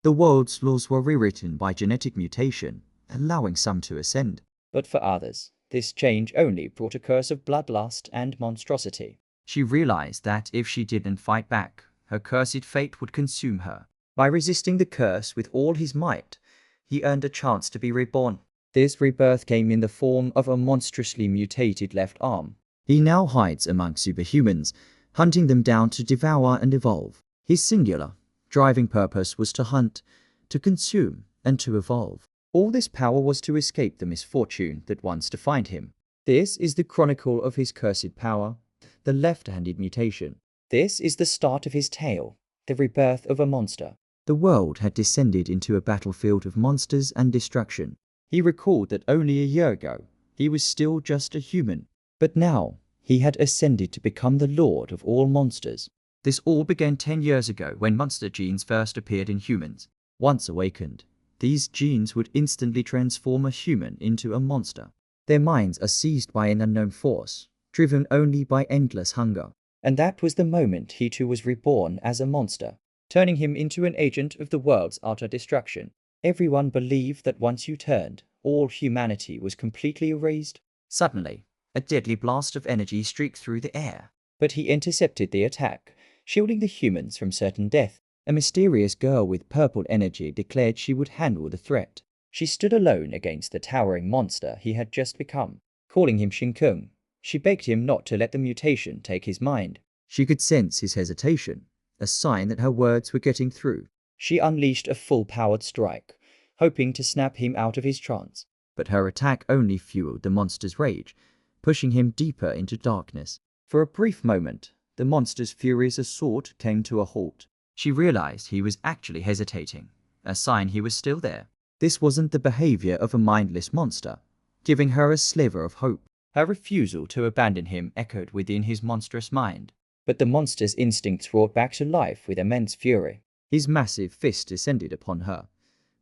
The world's laws were rewritten by genetic mutation, allowing some to ascend. But for others, this change only brought a curse of bloodlust and monstrosity. She realized that if she didn't fight back, her cursed fate would consume her. By resisting the curse with all his might, he earned a chance to be reborn. This rebirth came in the form of a monstrously mutated left arm. He now hides among superhumans, hunting them down to devour and evolve. His singular, driving purpose was to hunt, to consume, and to evolve. All this power was to escape the misfortune that once defined him. This is the chronicle of his cursed power, the left-handed mutation. This is the start of his tale, the rebirth of a monster. The world had descended into a battlefield of monsters and destruction. He recalled that only a year ago, he was still just a human. But now, he had ascended to become the lord of all monsters. This all began 10 years ago when monster genes first appeared in humans. Once awakened, these genes would instantly transform a human into a monster. Their minds are seized by an unknown force, driven only by endless hunger. And that was the moment he too was reborn as a monster, turning him into an agent of the world's utter destruction. Everyone believed that once you turned, all humanity was completely erased. Suddenly, a deadly blast of energy streaked through the air. But he intercepted the attack, shielding the humans from certain death. A mysterious girl with purple energy declared she would handle the threat. She stood alone against the towering monster he had just become. Calling him Shinkung, she begged him not to let the mutation take his mind. She could sense his hesitation, a sign that her words were getting through. She unleashed a full-powered strike, hoping to snap him out of his trance. But her attack only fueled the monster's rage, pushing him deeper into darkness. For a brief moment, the monster's furious assault came to a halt. She realized he was actually hesitating, a sign he was still there. This wasn't the behavior of a mindless monster, giving her a sliver of hope. Her refusal to abandon him echoed within his monstrous mind. But the monster's instincts roared back to life with immense fury. His massive fist descended upon her,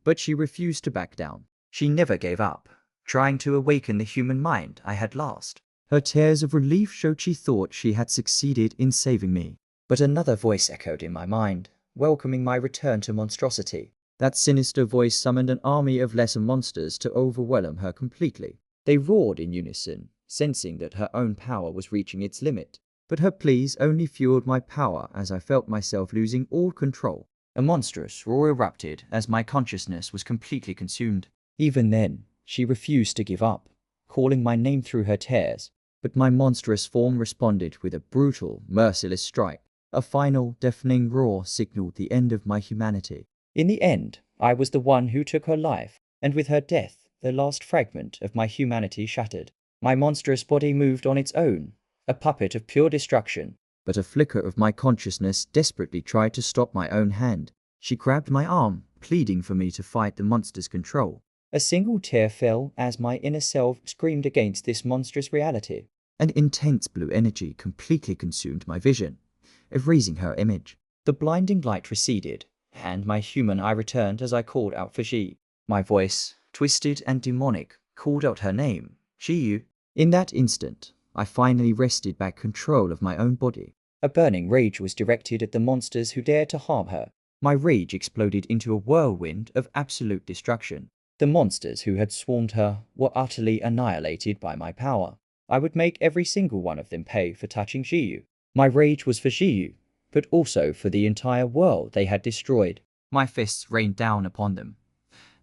but she refused to back down. She never gave up, trying to awaken the human mind I had lost. Her tears of relief showed she thought she had succeeded in saving me. But another voice echoed in my mind, welcoming my return to monstrosity. That sinister voice summoned an army of lesser monsters to overwhelm her completely. They roared in unison, sensing that her own power was reaching its limit. But her pleas only fueled my power as I felt myself losing all control. A monstrous roar erupted as my consciousness was completely consumed. Even then, she refused to give up, calling my name through her tears. But my monstrous form responded with a brutal, merciless strike. A final, deafening roar signaled the end of my humanity. In the end, I was the one who took her life, and with her death, the last fragment of my humanity shattered. My monstrous body moved on its own, a puppet of pure destruction. But a flicker of my consciousness desperately tried to stop my own hand. She grabbed my arm, pleading for me to fight the monster's control. A single tear fell as my inner self screamed against this monstrous reality. An intense blue energy completely consumed my vision, erasing her image. The blinding light receded, and my human eye returned as I called out for Ji. My voice, twisted and demonic, called out her name, Ji. In that instant, I finally wrested back control of my own body. A burning rage was directed at the monsters who dared to harm her. My rage exploded into a whirlwind of absolute destruction. The monsters who had swarmed her were utterly annihilated by my power. I would make every single one of them pay for touching Jiyu. My rage was for Jiyu, but also for the entire world they had destroyed. My fists rained down upon them,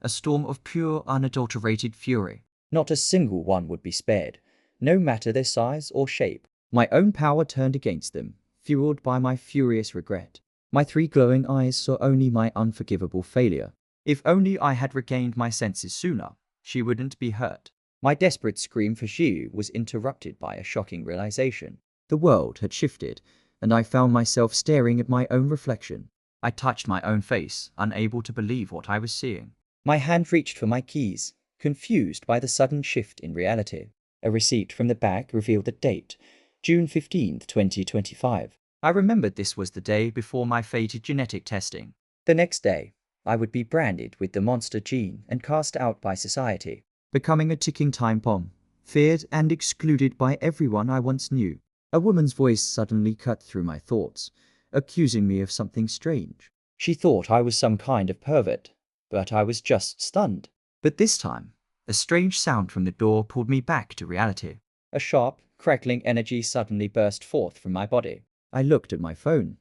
a storm of pure, unadulterated fury. Not a single one would be spared, no matter their size or shape. My own power turned against them, fueled by my furious regret. My 3 glowing eyes saw only my unforgivable failure. If only I had regained my senses sooner, she wouldn't be hurt. My desperate scream for Jiu was interrupted by a shocking realization. The world had shifted, and I found myself staring at my own reflection. I touched my own face, unable to believe what I was seeing. My hand reached for my keys, confused by the sudden shift in reality. A receipt from the bag revealed the date, June 15th, 2025. I remembered this was the day before my fated genetic testing. The next day, I would be branded with the monster gene and cast out by society. Becoming a ticking time bomb, feared and excluded by everyone I once knew. A woman's voice suddenly cut through my thoughts, accusing me of something strange. She thought I was some kind of pervert, but I was just stunned. But this time, a strange sound from the door pulled me back to reality. A sharp, crackling energy suddenly burst forth from my body. I looked at my phone,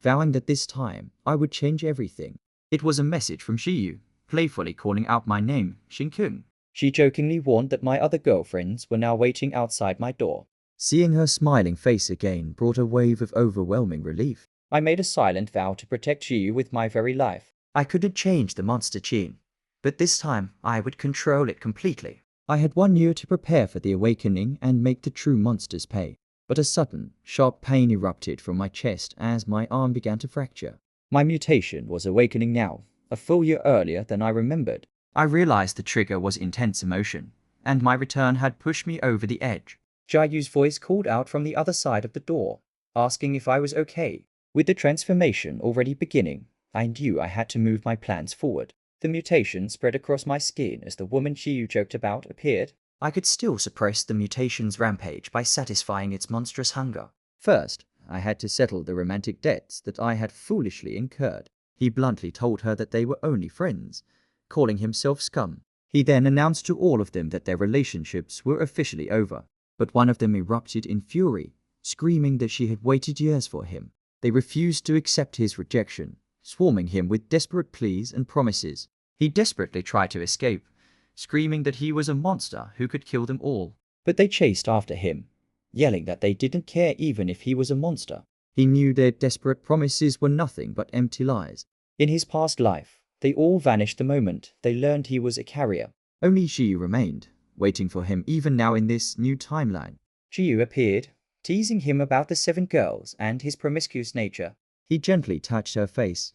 vowing that this time I would change everything. It was a message from Shiyu, playfully calling out my name, Shinkun. She jokingly warned that my other girlfriends were now waiting outside my door. Seeing her smiling face again brought a wave of overwhelming relief. I made a silent vow to protect Shiyu with my very life. I couldn't change the monster gene, but this time I would control it completely. I had 1 year to prepare for the awakening and make the true monsters pay. But a sudden, sharp pain erupted from my chest as my arm began to fracture. My mutation was awakening now, a full year earlier than I remembered. I realized the trigger was intense emotion, and my return had pushed me over the edge. Jayu's voice called out from the other side of the door, asking if I was okay. With the transformation already beginning, I knew I had to move my plans forward. The mutation spread across my skin as the woman Shiyu joked about appeared. I could still suppress the mutation's rampage by satisfying its monstrous hunger. First, I had to settle the romantic debts that I had foolishly incurred. He bluntly told her that they were only friends, calling himself scum. He then announced to all of them that their relationships were officially over. But one of them erupted in fury, screaming that she had waited years for him. They refused to accept his rejection, swarming him with desperate pleas and promises. He desperately tried to escape, screaming that he was a monster who could kill them all. But they chased after him, yelling that they didn't care even if he was a monster. He knew their desperate promises were nothing but empty lies. In his past life, they all vanished the moment they learned he was a carrier. Only Shiyu remained, waiting for him even now in this new timeline. Shiyu appeared, teasing him about the 7 girls and his promiscuous nature. He gently touched her face,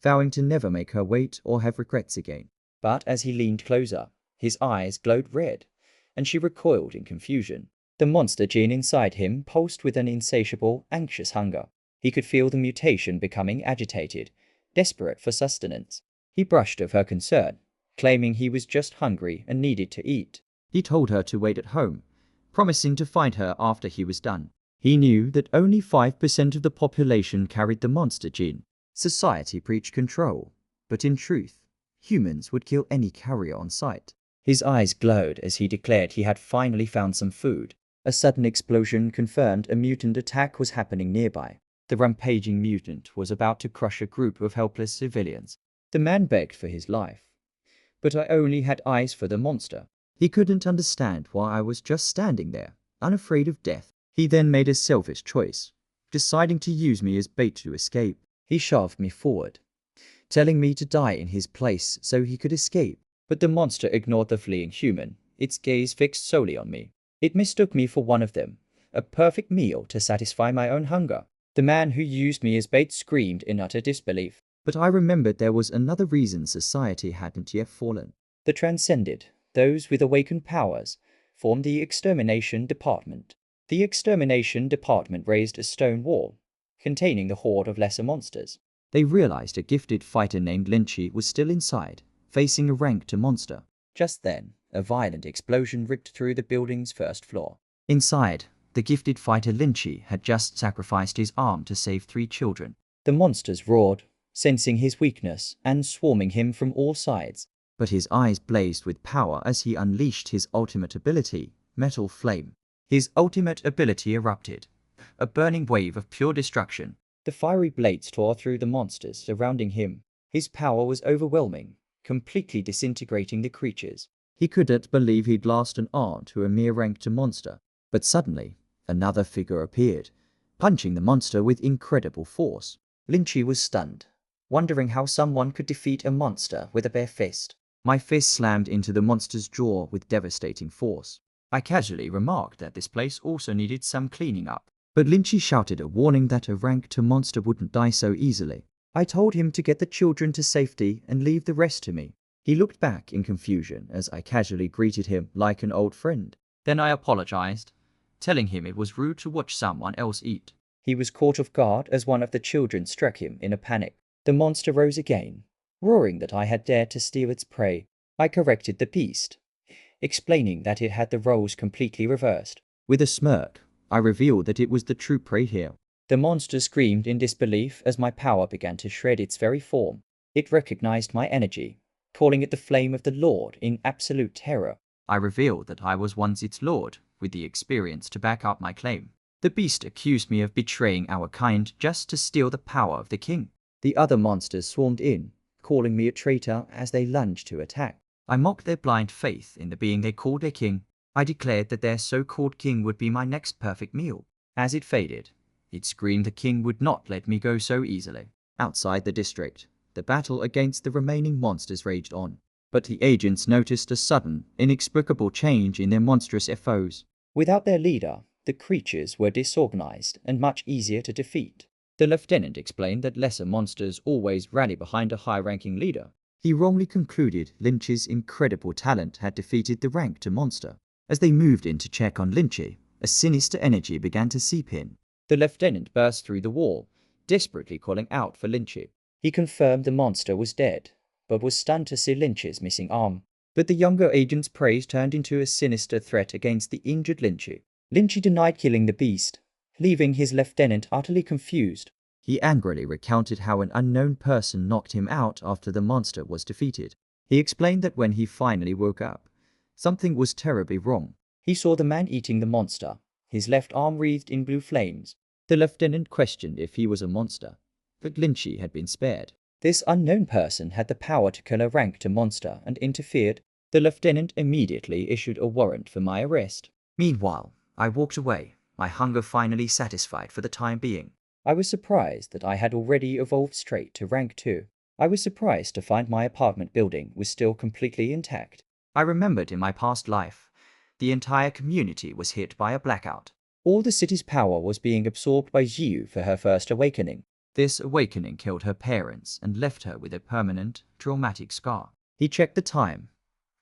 vowing to never make her wait or have regrets again. But as he leaned closer, his eyes glowed red, and she recoiled in confusion. The monster gene inside him pulsed with an insatiable, anxious hunger. He could feel the mutation becoming agitated, desperate for sustenance. He brushed off her concern, claiming he was just hungry and needed to eat. He told her to wait at home, promising to find her after he was done. He knew that only 5% of the population carried the monster gene. Society preached control, but in truth, humans would kill any carrier on sight. His eyes glowed as he declared he had finally found some food. A sudden explosion confirmed a mutant attack was happening nearby. The rampaging mutant was about to crush a group of helpless civilians. The man begged for his life, but I only had eyes for the monster. He couldn't understand why I was just standing there, unafraid of death. He then made a selfish choice, deciding to use me as bait to escape. He shoved me forward, telling me to die in his place so he could escape. But the monster ignored the fleeing human, its gaze fixed solely on me. It mistook me for one of them, a perfect meal to satisfy my own hunger. The man who used me as bait screamed in utter disbelief. But I remembered there was another reason society hadn't yet fallen. The transcended, those with awakened powers, formed the extermination department. The extermination department raised a stone wall, containing the horde of lesser monsters. They realized a gifted fighter named Lynchie was still inside, facing a ranked monster. Just then, a violent explosion ripped through the building's first floor. Inside, the gifted fighter Lynchie had just sacrificed his arm to save 3 children. The monsters roared, sensing his weakness and swarming him from all sides. But his eyes blazed with power as he unleashed his ultimate ability, Metal Flame. His ultimate ability erupted, a burning wave of pure destruction. The fiery blades tore through the monsters surrounding him. His power was overwhelming, completely disintegrating the creatures. He couldn't believe he'd lost an arm to a mere ranked monster. But suddenly, another figure appeared, punching the monster with incredible force. Lynchie was stunned, wondering how someone could defeat a monster with a bare fist. My fist slammed into the monster's jaw with devastating force. I casually remarked that this place also needed some cleaning up. But Lynchie shouted a warning that a ranked monster wouldn't die so easily. I told him to get the children to safety and leave the rest to me. He looked back in confusion as I casually greeted him like an old friend. Then I apologized, telling him it was rude to watch someone else eat. He was caught off guard as one of the children struck him in a panic. The monster rose again, roaring that I had dared to steal its prey. I corrected the beast, explaining that it had the roles completely reversed. With a smirk, I revealed that it was the true prey here. The monster screamed in disbelief as my power began to shred its very form. It recognized my energy, calling it the flame of the Lord in absolute terror. I revealed that I was once its lord, with the experience to back up my claim. The beast accused me of betraying our kind just to steal the power of the king. The other monsters swarmed in, calling me a traitor as they lunged to attack. I mocked their blind faith in the being they called their king. I declared that their so-called king would be my next perfect meal. As it faded, it screamed the king would not let me go so easily. Outside the district, the battle against the remaining monsters raged on. But the agents noticed a sudden, inexplicable change in their monstrous foes. Without their leader, the creatures were disorganized and much easier to defeat. The lieutenant explained that lesser monsters always rally behind a high-ranking leader. He wrongly concluded Lynch's incredible talent had defeated the ranked monster. As they moved in to check on Lynchy, a sinister energy began to seep in. The lieutenant burst through the wall, desperately calling out for Lynchy. He confirmed the monster was dead, but was stunned to see Lynch's missing arm. But the younger agent's praise turned into a sinister threat against the injured Lynchy. Lynchy denied killing the beast, leaving his lieutenant utterly confused. He angrily recounted how an unknown person knocked him out after the monster was defeated. He explained that when he finally woke up, something was terribly wrong. He saw the man eating the monster, his left arm wreathed in blue flames. The lieutenant questioned if he was a monster, but Lynchy had been spared. This unknown person had the power to kill a ranked monster and interfered. The lieutenant immediately issued a warrant for my arrest. Meanwhile, I walked away, my hunger finally satisfied for the time being. I was surprised that I had already evolved straight to rank 2. I was surprised to find my apartment building was still completely intact. I remembered in my past life, the entire community was hit by a blackout. All the city's power was being absorbed by Jiu for her first awakening. This awakening killed her parents and left her with a permanent, traumatic scar. He checked the time,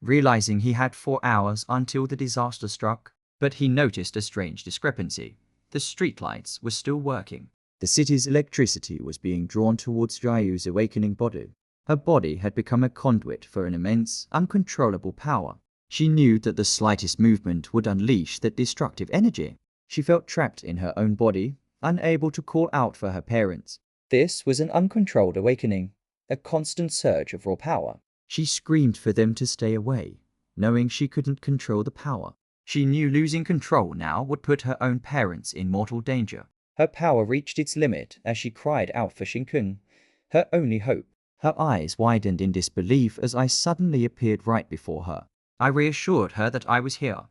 realizing he had 4 hours until the disaster struck, but he noticed a strange discrepancy. The streetlights were still working. The city's electricity was being drawn towards Jiu's awakening body. Her body had become a conduit for an immense, uncontrollable power. She knew that the slightest movement would unleash that destructive energy. She felt trapped in her own body, unable to call out for her parents. This was an uncontrolled awakening, a constant surge of raw power. She screamed for them to stay away, knowing she couldn't control the power. She knew losing control now would put her own parents in mortal danger. Her power reached its limit as she cried out for Shinkun, her only hope. Her eyes widened in disbelief as I suddenly appeared right before her. I reassured her that I was here,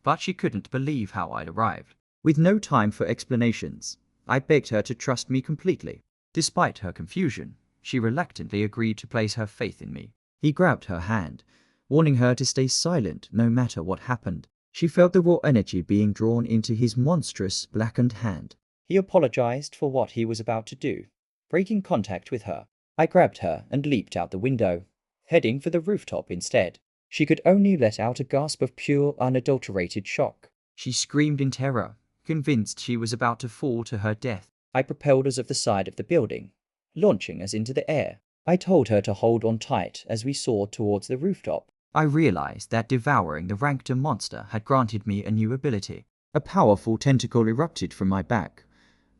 but she couldn't believe how I'd arrived. With no time for explanations, I begged her to trust me completely. Despite her confusion, she reluctantly agreed to place her faith in me. He grabbed her hand, warning her to stay silent no matter what happened. She felt the raw energy being drawn into his monstrous, blackened hand. He apologized for what he was about to do, breaking contact with her. I grabbed her and leaped out the window, heading for the rooftop instead. She could only let out a gasp of pure, unadulterated shock. She screamed in terror, convinced she was about to fall to her death. I propelled us off the side of the building, launching us into the air. I told her to hold on tight as we soared towards the rooftop. I realized that devouring the ranked monster had granted me a new ability. A powerful tentacle erupted from my back,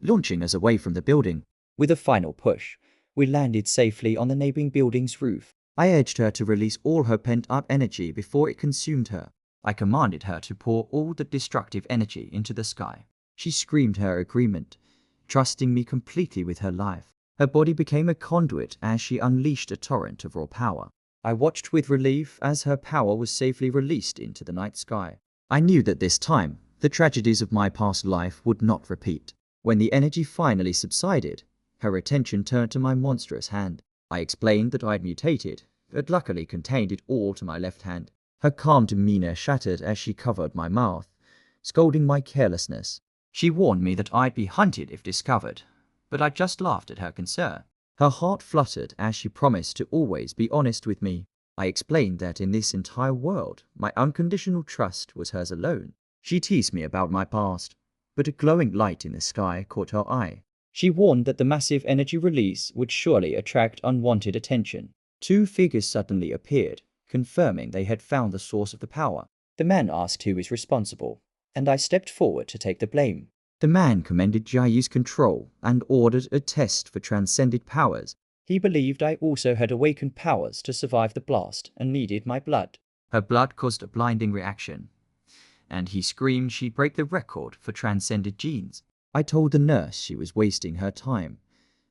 launching us away from the building. With a final push, we landed safely on the neighboring building's roof. I urged her to release all her pent-up energy before it consumed her. I commanded her to pour all the destructive energy into the sky. She screamed her agreement, trusting me completely with her life. Her body became a conduit as she unleashed a torrent of raw power. I watched with relief as her power was safely released into the night sky. I knew that this time, the tragedies of my past life would not repeat. When the energy finally subsided, her attention turned to my monstrous hand. I explained that I'd mutated, but luckily contained it all to my left hand. Her calm demeanor shattered as she covered my mouth, scolding my carelessness. She warned me that I'd be hunted if discovered, but I just laughed at her concern. Her heart fluttered as she promised to always be honest with me. I explained that in this entire world, my unconditional trust was hers alone. She teased me about my past, but a glowing light in the sky caught her eye. She warned that the massive energy release would surely attract unwanted attention. 2 figures suddenly appeared, confirming they had found the source of the power. The man asked who was responsible, and I stepped forward to take the blame. The man commended Jiayu's control and ordered a test for transcended powers. He believed I also had awakened powers to survive the blast and needed my blood. Her blood caused a blinding reaction, and he screamed she'd break the record for transcended genes. I told the nurse she was wasting her time,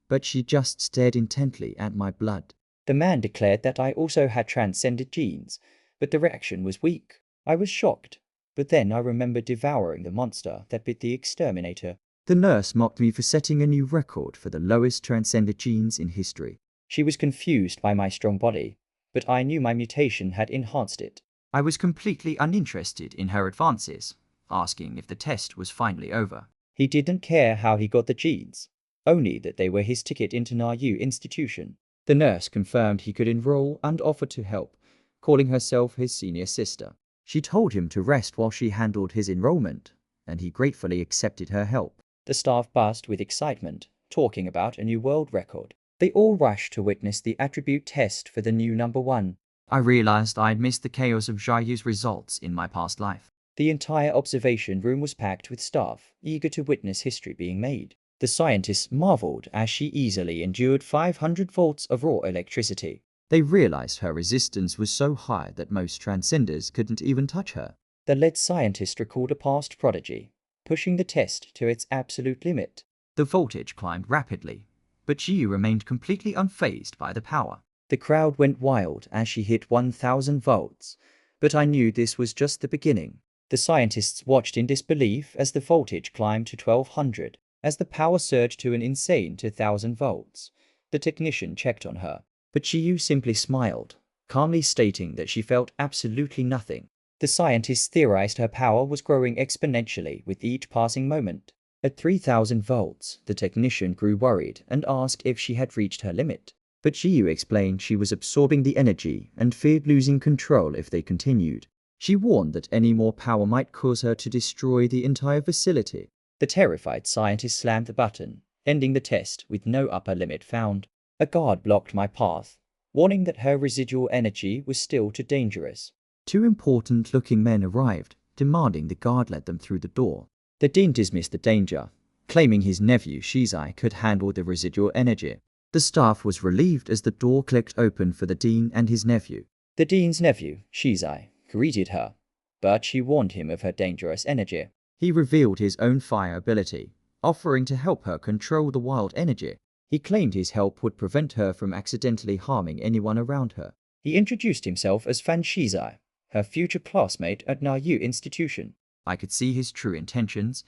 but she just stared intently at my blood. The man declared that I also had transcended genes, but the reaction was weak. I was shocked, but then I remembered devouring the monster that bit the exterminator. The nurse mocked me for setting a new record for the lowest transcended genes in history. She was confused by my strong body, but I knew my mutation had enhanced it. I was completely uninterested in her advances, asking if the test was finally over. He didn't care how he got the genes, only that they were his ticket into Manhwa institution. The nurse confirmed he could enroll and offered to help, calling herself his senior sister. She told him to rest while she handled his enrollment, and he gratefully accepted her help. The staff buzzed with excitement, talking about a new world record. They all rushed to witness the attribute test for the new number 1. I realized I'd missed the chaos of Jiayu's results in my past life. The entire observation room was packed with staff, eager to witness history being made. The scientists marveled as she easily endured 500 volts of raw electricity. They realized her resistance was so high that most transcenders couldn't even touch her. The lead scientist recalled a past prodigy, pushing the test to its absolute limit. The voltage climbed rapidly, but Jiyu remained completely unfazed by the power. The crowd went wild as she hit 1000 volts, but I knew this was just the beginning. The scientists watched in disbelief as the voltage climbed to 1200. As the power surged to an insane 2000 volts, the technician checked on her, but Jiyu simply smiled, calmly stating that she felt absolutely nothing. The scientists theorized her power was growing exponentially with each passing moment. At 3000 volts, the technician grew worried and asked if she had reached her limit. But Jiyu explained she was absorbing the energy and feared losing control if they continued. She warned that any more power might cause her to destroy the entire facility. The terrified scientist slammed the button, ending the test with no upper limit found. A guard blocked my path, warning that her residual energy was still too dangerous. 2 important-looking men arrived, demanding the guard let them through the door. The dean dismissed the danger, claiming his nephew Shizai could handle the residual energy. The staff was relieved as the door clicked open for the dean and his nephew. The dean's nephew, Shizai, greeted her, but she warned him of her dangerous energy. He revealed his own fire ability, offering to help her control the wild energy. He claimed his help would prevent her from accidentally harming anyone around her. He introduced himself as Fan Shizai, her future classmate at Manhwa institution. I could see his true intentions,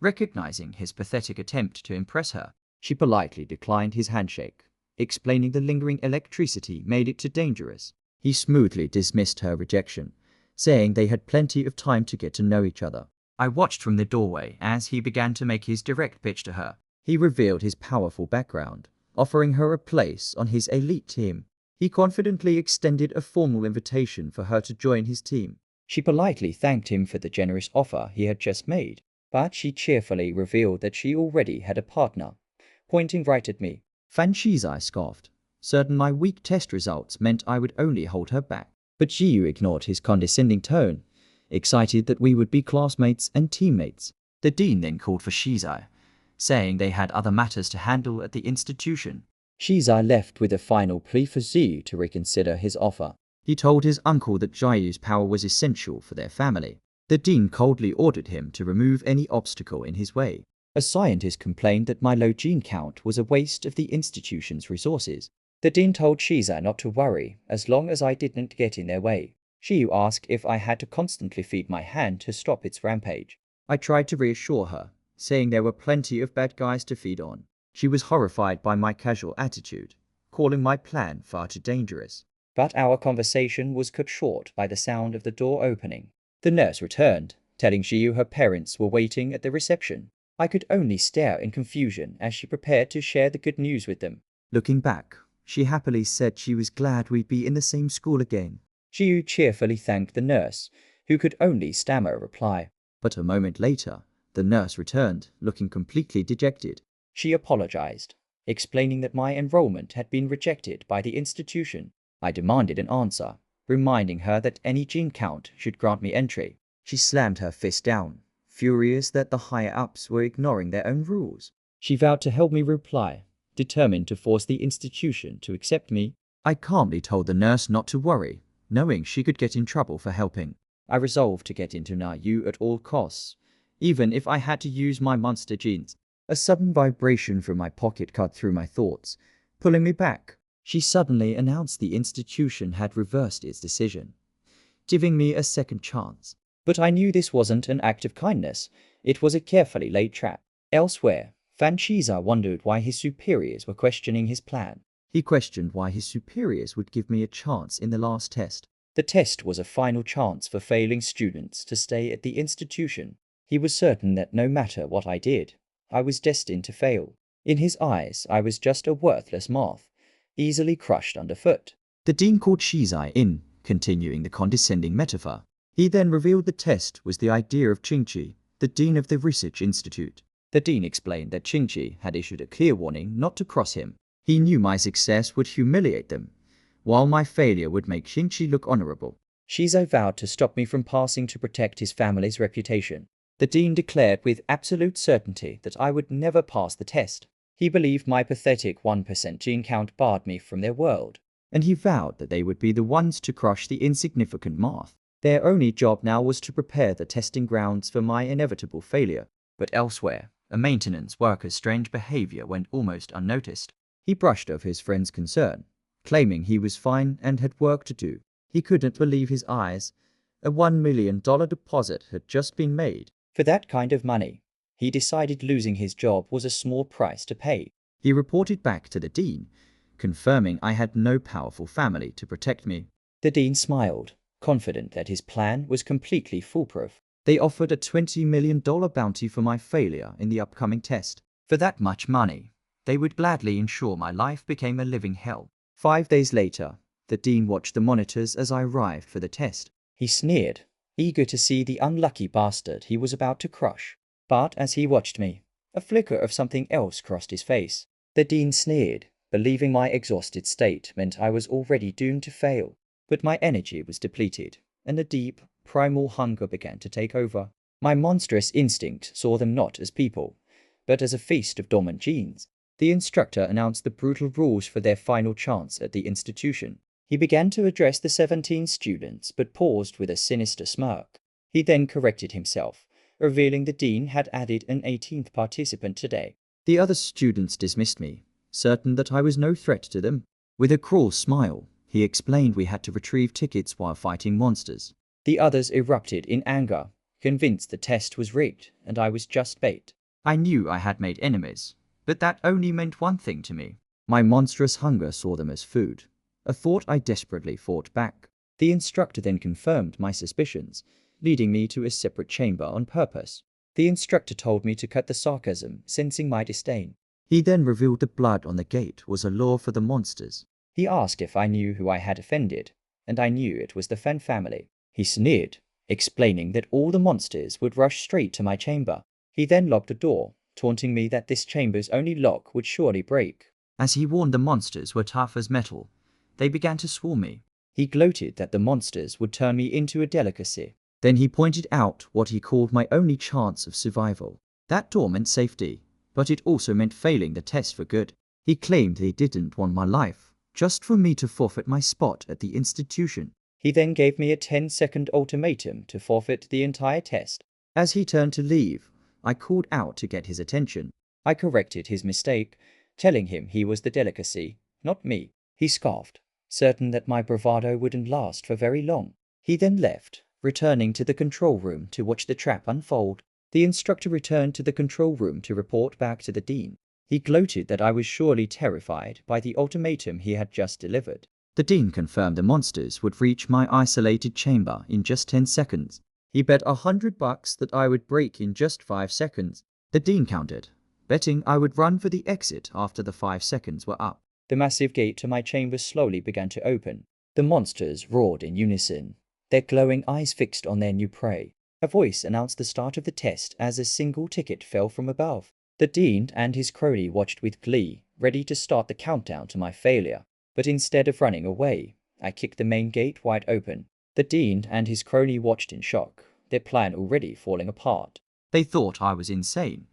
recognizing his pathetic attempt to impress her. She politely declined his handshake, explaining the lingering electricity made it too dangerous. He smoothly dismissed her rejection, saying they had plenty of time to get to know each other. I watched from the doorway as he began to make his direct pitch to her. He revealed his powerful background, offering her a place on his elite team. He confidently extended a formal invitation for her to join his team. She politely thanked him for the generous offer he had just made, but she cheerfully revealed that she already had a partner, pointing right at me. Fan Shizai scoffed, certain my weak test results meant I would only hold her back. But Jiyu ignored his condescending tone, excited that we would be classmates and teammates. The dean then called for Shizai, saying they had other matters to handle at the institution. Shizai left with a final plea for Jiyu to reconsider his offer. He told his uncle that Jiyu's power was essential for their family. The dean coldly ordered him to remove any obstacle in his way. A scientist complained that my low gene count was a waste of the institution's resources. The dean told Shizai not to worry as long as I didn't get in their way. Jiyu asked if I had to constantly feed my hand to stop its rampage. I tried to reassure her, saying there were plenty of bad guys to feed on. She was horrified by my casual attitude, calling my plan far too dangerous. But our conversation was cut short by the sound of the door opening. The nurse returned, telling Jiyu her parents were waiting at the reception. I could only stare in confusion as she prepared to share the good news with them. Looking back, she happily said she was glad we'd be in the same school again. Jiyu cheerfully thanked the nurse, who could only stammer a reply. But a moment later, the nurse returned, looking completely dejected. She apologized, explaining that my enrollment had been rejected by the institution. I demanded an answer, reminding her that any gene count should grant me entry. She slammed her fist down, furious that the higher-ups were ignoring their own rules. She vowed to help me reply, determined to force the institution to accept me. I calmly told the nurse not to worry, knowing she could get in trouble for helping. I resolved to get into NIU at all costs, even if I had to use my monster genes. A sudden vibration from my pocket cut through my thoughts, pulling me back. She suddenly announced the institution had reversed its decision, giving me a second chance. But I knew this wasn't an act of kindness. It was a carefully laid trap. Elsewhere, Fan Shiza wondered why his superiors were questioning his plan. He questioned why his superiors would give me a chance in the last test. The test was a final chance for failing students to stay at the institution. He was certain that no matter what I did, I was destined to fail. In his eyes, I was just a worthless moth, easily crushed underfoot. The dean called Shizai in, continuing the condescending metaphor. He then revealed the test was the idea of Qingqi, the dean of the research institute. The dean explained that Qingqi had issued a clear warning not to cross him. He knew my success would humiliate them, while my failure would make Qingqi look honorable. Shizo vowed to stop me from passing to protect his family's reputation. The dean declared with absolute certainty that I would never pass the test. He believed my pathetic 1% gene count barred me from their world. And he vowed that they would be the ones to crush the insignificant moth. Their only job now was to prepare the testing grounds for my inevitable failure. But elsewhere, a maintenance worker's strange behavior went almost unnoticed. He brushed off his friend's concern, claiming he was fine and had work to do. He couldn't believe his eyes. A $1 million deposit had just been made. For that kind of money, he decided losing his job was a small price to pay. He reported back to the dean, confirming I had no powerful family to protect me. The dean smiled, confident that his plan was completely foolproof. They offered a $20 million bounty for my failure in the upcoming test. For that much money, they would gladly ensure my life became a living hell. 5 days later, the dean watched the monitors as I arrived for the test. He sneered, eager to see the unlucky bastard he was about to crush. But as he watched me, a flicker of something else crossed his face. The dean sneered, believing my exhausted state meant I was already doomed to fail. But my energy was depleted, and a deep, primal hunger began to take over. My monstrous instinct saw them not as people, but as a feast of dormant genes. The instructor announced the brutal rules for their final chance at the institution. He began to address the 17 students, but paused with a sinister smirk. He then corrected himself, revealing the dean had added an 18th participant today. The other students dismissed me, certain that I was no threat to them. With a cruel smile, he explained we had to retrieve tickets while fighting monsters. The others erupted in anger, convinced the test was rigged and I was just bait. I knew I had made enemies, but that only meant one thing to me. My monstrous hunger saw them as food, a thought I desperately fought back. The instructor then confirmed my suspicions, leading me to a separate chamber on purpose. The instructor told me to cut the sarcasm, sensing my disdain. He then revealed the blood on the gate was a lure for the monsters. He asked if I knew who I had offended, and I knew it was the Fan family. He sneered, explaining that all the monsters would rush straight to my chamber. He then locked the door, taunting me that this chamber's only lock would surely break. As he warned the monsters were tough as metal, they began to swarm me. He gloated that the monsters would turn me into a delicacy. Then he pointed out what he called my only chance of survival. That door meant safety, but it also meant failing the test for good. He claimed they didn't want my life, just for me to forfeit my spot at the institution. He then gave me a 10-second ultimatum to forfeit the entire test. As he turned to leave, I called out to get his attention. I corrected his mistake, telling him he was the delicacy, not me. He scoffed, certain that my bravado wouldn't last for very long. He then left, returning to the control room to watch the trap unfold. The instructor returned to the control room to report back to the dean. He gloated that I was surely terrified by the ultimatum he had just delivered. The dean confirmed the monsters would reach my isolated chamber in just 10 seconds. He bet $100 that I would break in just 5 seconds. The dean countered, betting I would run for the exit after the 5 seconds were up. The massive gate to my chamber slowly began to open. The monsters roared in unison, their glowing eyes fixed on their new prey. A voice announced the start of the test as a single ticket fell from above. The dean and his crony watched with glee, ready to start the countdown to my failure. But instead of running away, I kicked the main gate wide open. The dean and his crony watched in shock, their plan already falling apart. They thought I was insane,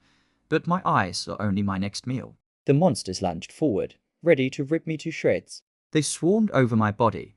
but my eyes saw only my next meal. The monsters lunged forward, ready to rip me to shreds. They swarmed over my body,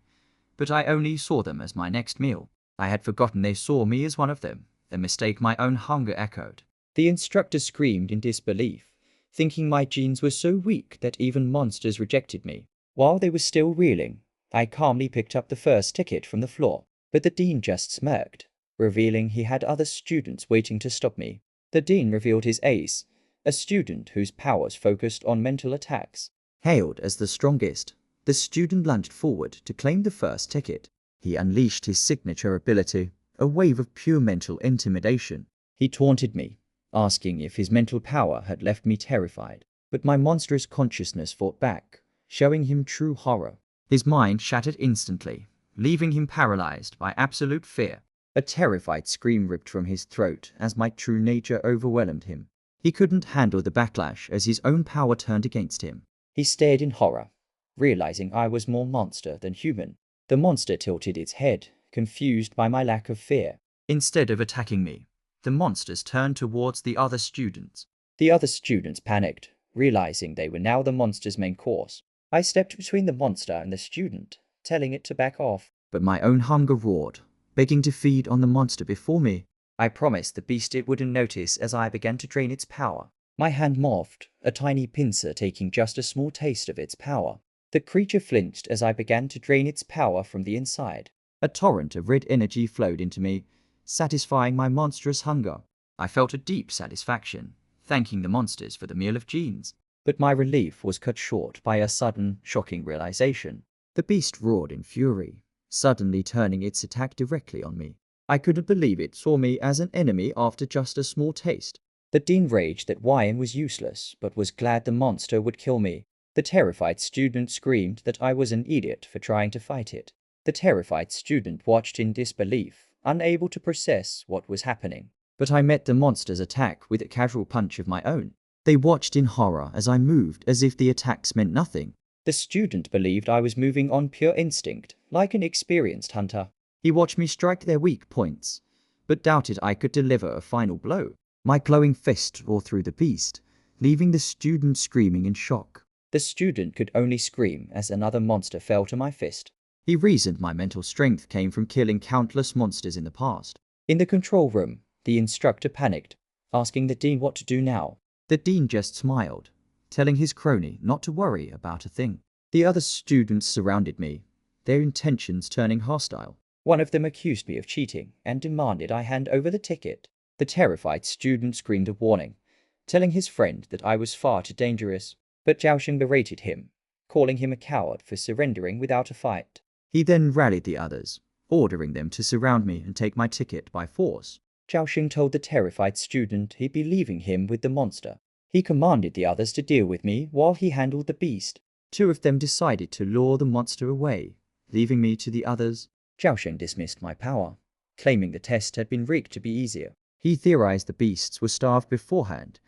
but I only saw them as my next meal. I had forgotten they saw me as one of them, a mistake my own hunger echoed. The instructor screamed in disbelief, thinking my genes were so weak that even monsters rejected me. While they were still reeling, I calmly picked up the first ticket from the floor, but the dean just smirked, revealing he had other students waiting to stop me. The dean revealed his ace, a student whose powers focused on mental attacks. Hailed as the strongest, the student lunged forward to claim the first ticket. He unleashed his signature ability, a wave of pure mental intimidation. He taunted me, asking if his mental power had left me terrified, but my monstrous consciousness fought back, showing him true horror. His mind shattered instantly, leaving him paralyzed by absolute fear. A terrified scream ripped from his throat as my true nature overwhelmed him. He couldn't handle the backlash as his own power turned against him. He stared in horror, realizing I was more monster than human. The monster tilted its head, confused by my lack of fear. Instead of attacking me, the monsters turned towards the other students. The other students panicked, realizing they were now the monster's main course. I stepped between the monster and the student, telling it to back off. But my own hunger roared, begging to feed on the monster before me. I promised the beast it wouldn't notice as I began to drain its power. My hand morphed, a tiny pincer taking just a small taste of its power. The creature flinched as I began to drain its power from the inside. A torrent of red energy flowed into me, satisfying my monstrous hunger. I felt a deep satisfaction, thanking the monsters for the meal of genes. But my relief was cut short by a sudden, shocking realization. The beast roared in fury, suddenly turning its attack directly on me. I couldn't believe it saw me as an enemy after just a small taste. The dean raged that Wyan was useless, but was glad the monster would kill me. The terrified student screamed that I was an idiot for trying to fight it. The terrified student watched in disbelief, unable to process what was happening. But I met the monster's attack with a casual punch of my own. They watched in horror as I moved as if the attacks meant nothing. The student believed I was moving on pure instinct, like an experienced hunter. He watched me strike their weak points, but doubted I could deliver a final blow. My glowing fist tore through the beast, leaving the student screaming in shock. The student could only scream as another monster fell to my fist. He reasoned my mental strength came from killing countless monsters in the past. In the control room, the instructor panicked, asking the dean what to do now. The dean just smiled, telling his crony not to worry about a thing. The other students surrounded me, their intentions turning hostile. One of them accused me of cheating and demanded I hand over the ticket. The terrified student screamed a warning, telling his friend that I was far too dangerous. But Zhaoxing berated him, calling him a coward for surrendering without a fight. He then rallied the others, ordering them to surround me and take my ticket by force. Zhaoxing told the terrified student he'd be leaving him with the monster. He commanded the others to deal with me while he handled the beast. 2 of them decided to lure the monster away, leaving me to the others. Zhaoxing dismissed my power, claiming the test had been rigged to be easier. He theorized the beasts were starved beforehand,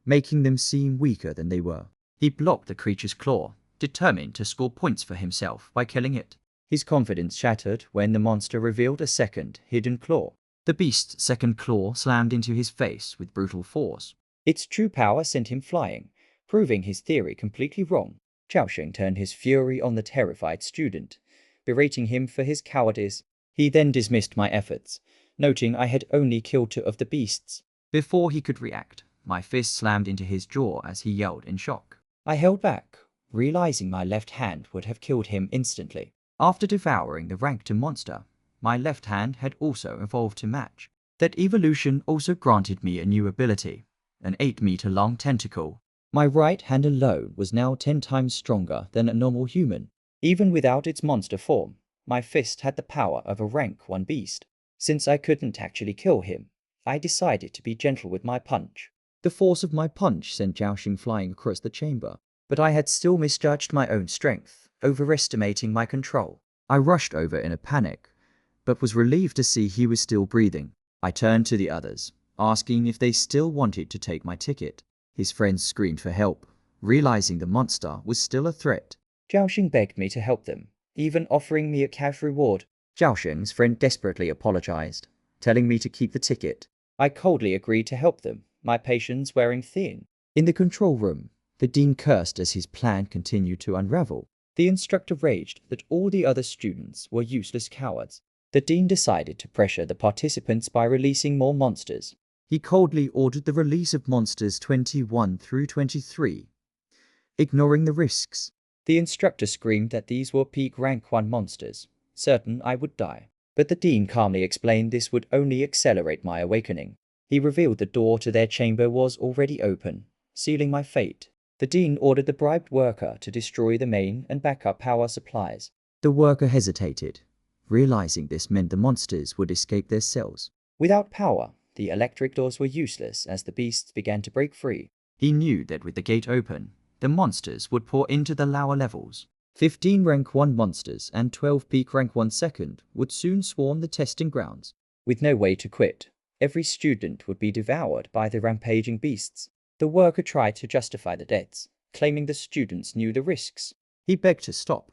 making them seem weaker than they were. He blocked the creature's claw, determined to score points for himself by killing it. His confidence shattered when the monster revealed a second, hidden claw. The beast's second claw slammed into his face with brutal force. Its true power sent him flying, proving his theory completely wrong. Zhaoxing turned his fury on the terrified student, berating him for his cowardice. He then dismissed my efforts, noting I had only killed 2 of the beasts. Before he could react, my fist slammed into his jaw as he yelled in shock. I held back, realizing my left hand would have killed him instantly. After devouring the ranked monster, my left hand had also evolved to match. That evolution also granted me a new ability, an 8-meter-long tentacle. My right hand alone was now 10 times stronger than a normal human. Even without its monster form, my fist had the power of a rank 1 beast. Since I couldn't actually kill him, I decided to be gentle with my punch. The force of my punch sent Zhaoxing flying across the chamber, but I had still misjudged my own strength, overestimating my control. I rushed over in a panic, but was relieved to see he was still breathing. I turned to the others, asking if they still wanted to take my ticket. His friends screamed for help, realizing the monster was still a threat. Zhaoxing begged me to help them, even offering me a cash reward. Zhaoxing's friend desperately apologized, telling me to keep the ticket. I coldly agreed to help them, my patience wearing thin. In the control room, the dean cursed as his plan continued to unravel. The instructor raged that all the other students were useless cowards. The dean decided to pressure the participants by releasing more monsters. He coldly ordered the release of monsters 21 through 23, ignoring the risks. The instructor screamed that these were peak rank 1 monsters, certain I would die. But the dean calmly explained this would only accelerate my awakening. He revealed the door to their chamber was already open, sealing my fate. The dean ordered the bribed worker to destroy the main and backup power supplies. The worker hesitated, realizing this meant the monsters would escape their cells. Without power, the electric doors were useless as the beasts began to break free. He knew that with the gate open, the monsters would pour into the lower levels. 15 rank 1 monsters and 12 peak rank 1 second would soon swarm the testing grounds. With no way to quit, every student would be devoured by the rampaging beasts. The worker tried to justify the deaths, claiming the students knew the risks. He begged to stop,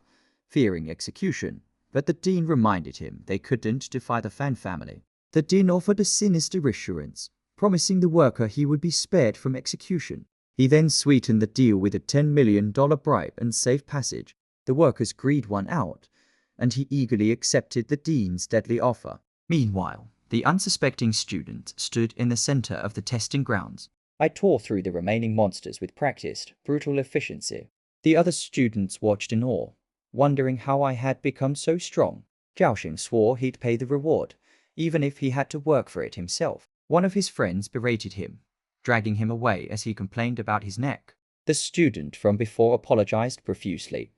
fearing execution, but the dean reminded him they couldn't defy the Fan family. The dean offered a sinister assurance, promising the worker he would be spared from execution. He then sweetened the deal with a $10 million bribe and safe passage. The workers greed won out, and he eagerly accepted the dean's deadly offer. Meanwhile, the unsuspecting student stood in the center of the testing grounds. I tore through the remaining monsters with practiced, brutal efficiency. The other students watched in awe, wondering how I had become so strong. Jiaoxing swore he'd pay the reward, even if he had to work for it himself. One of his friends berated him, dragging him away as he complained about his neck. The student from before apologized profusely,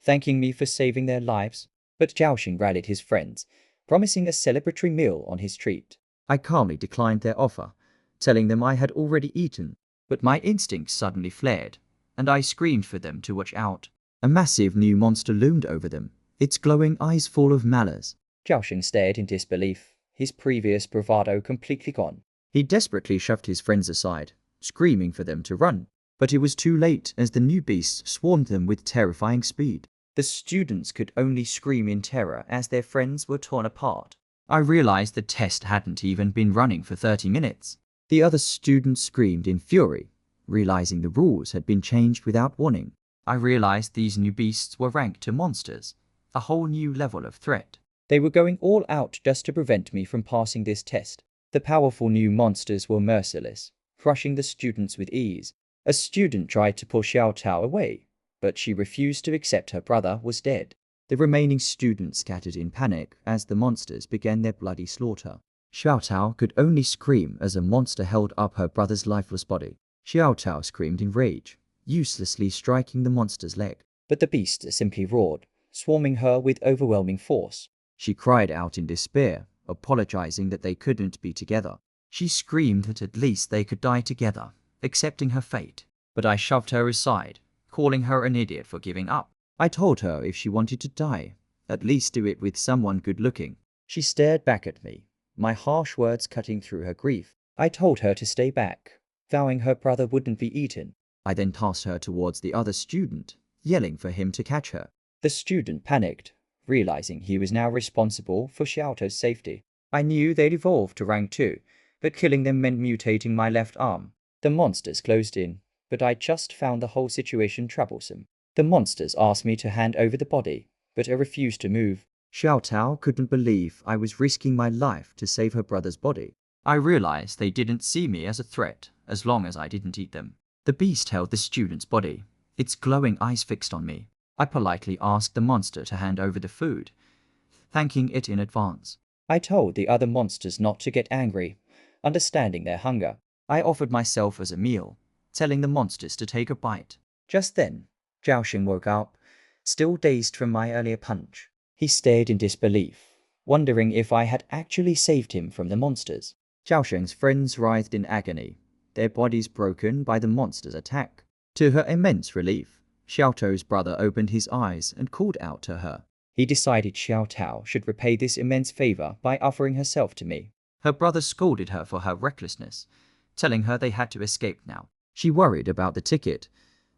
thanking me for saving their lives, but Jiaoxing rallied his friends, promising a celebratory meal on his treat. I calmly declined their offer, telling them I had already eaten, but my instincts suddenly flared, and I screamed for them to watch out. A massive new monster loomed over them, its glowing eyes full of malice. Jiaoxing stared in disbelief, his previous bravado completely gone. He desperately shoved his friends aside, screaming for them to run, but it was too late as the new beasts swarmed them with terrifying speed. The students could only scream in terror as their friends were torn apart. I realized the test hadn't even been running for 30 minutes. The other students screamed in fury, realizing the rules had been changed without warning. I realized these new beasts were ranked to monsters, a whole new level of threat. They were going all out just to prevent me from passing this test. The powerful new monsters were merciless, crushing the students with ease. A student tried to push Xiao Tao away, but she refused to accept her brother was dead. The remaining students scattered in panic as the monsters began their bloody slaughter. Xiao Tao could only scream as a monster held up her brother's lifeless body. Xiao Tao screamed in rage, uselessly striking the monster's leg. But the beasts simply roared, swarming her with overwhelming force. She cried out in despair, apologizing that they couldn't be together. She screamed that at least they could die together, accepting her fate. But I shoved her aside, calling her an idiot for giving up. I told her if she wanted to die, at least do it with someone good-looking. She stared back at me, my harsh words cutting through her grief. I told her to stay back, vowing her brother wouldn't be eaten. I then tossed her towards the other student, yelling for him to catch her. The student panicked, realizing he was now responsible for Xiaotao's safety. I knew they'd evolved to rank 2, but killing them meant mutating my left arm. The monsters closed in, but I just found the whole situation troublesome. The monsters asked me to hand over the body, but I refused to move. Xiao Tao couldn't believe I was risking my life to save her brother's body. I realized they didn't see me as a threat as long as I didn't eat them. The beast held the student's body, its glowing eyes fixed on me. I politely asked the monster to hand over the food, thanking it in advance. I told the other monsters not to get angry, understanding their hunger. I offered myself as a meal, telling the monsters to take a bite. Just then, Jiaoxing woke up, still dazed from my earlier punch. He stared in disbelief, wondering if I had actually saved him from the monsters. Jiaoxing's friends writhed in agony, their bodies broken by the monster's attack. To her immense relief, Xiao Tao's brother opened his eyes and called out to her. He decided Xiao Tao should repay this immense favor by offering herself to me. Her brother scolded her for her recklessness, telling her they had to escape now. She worried about the ticket,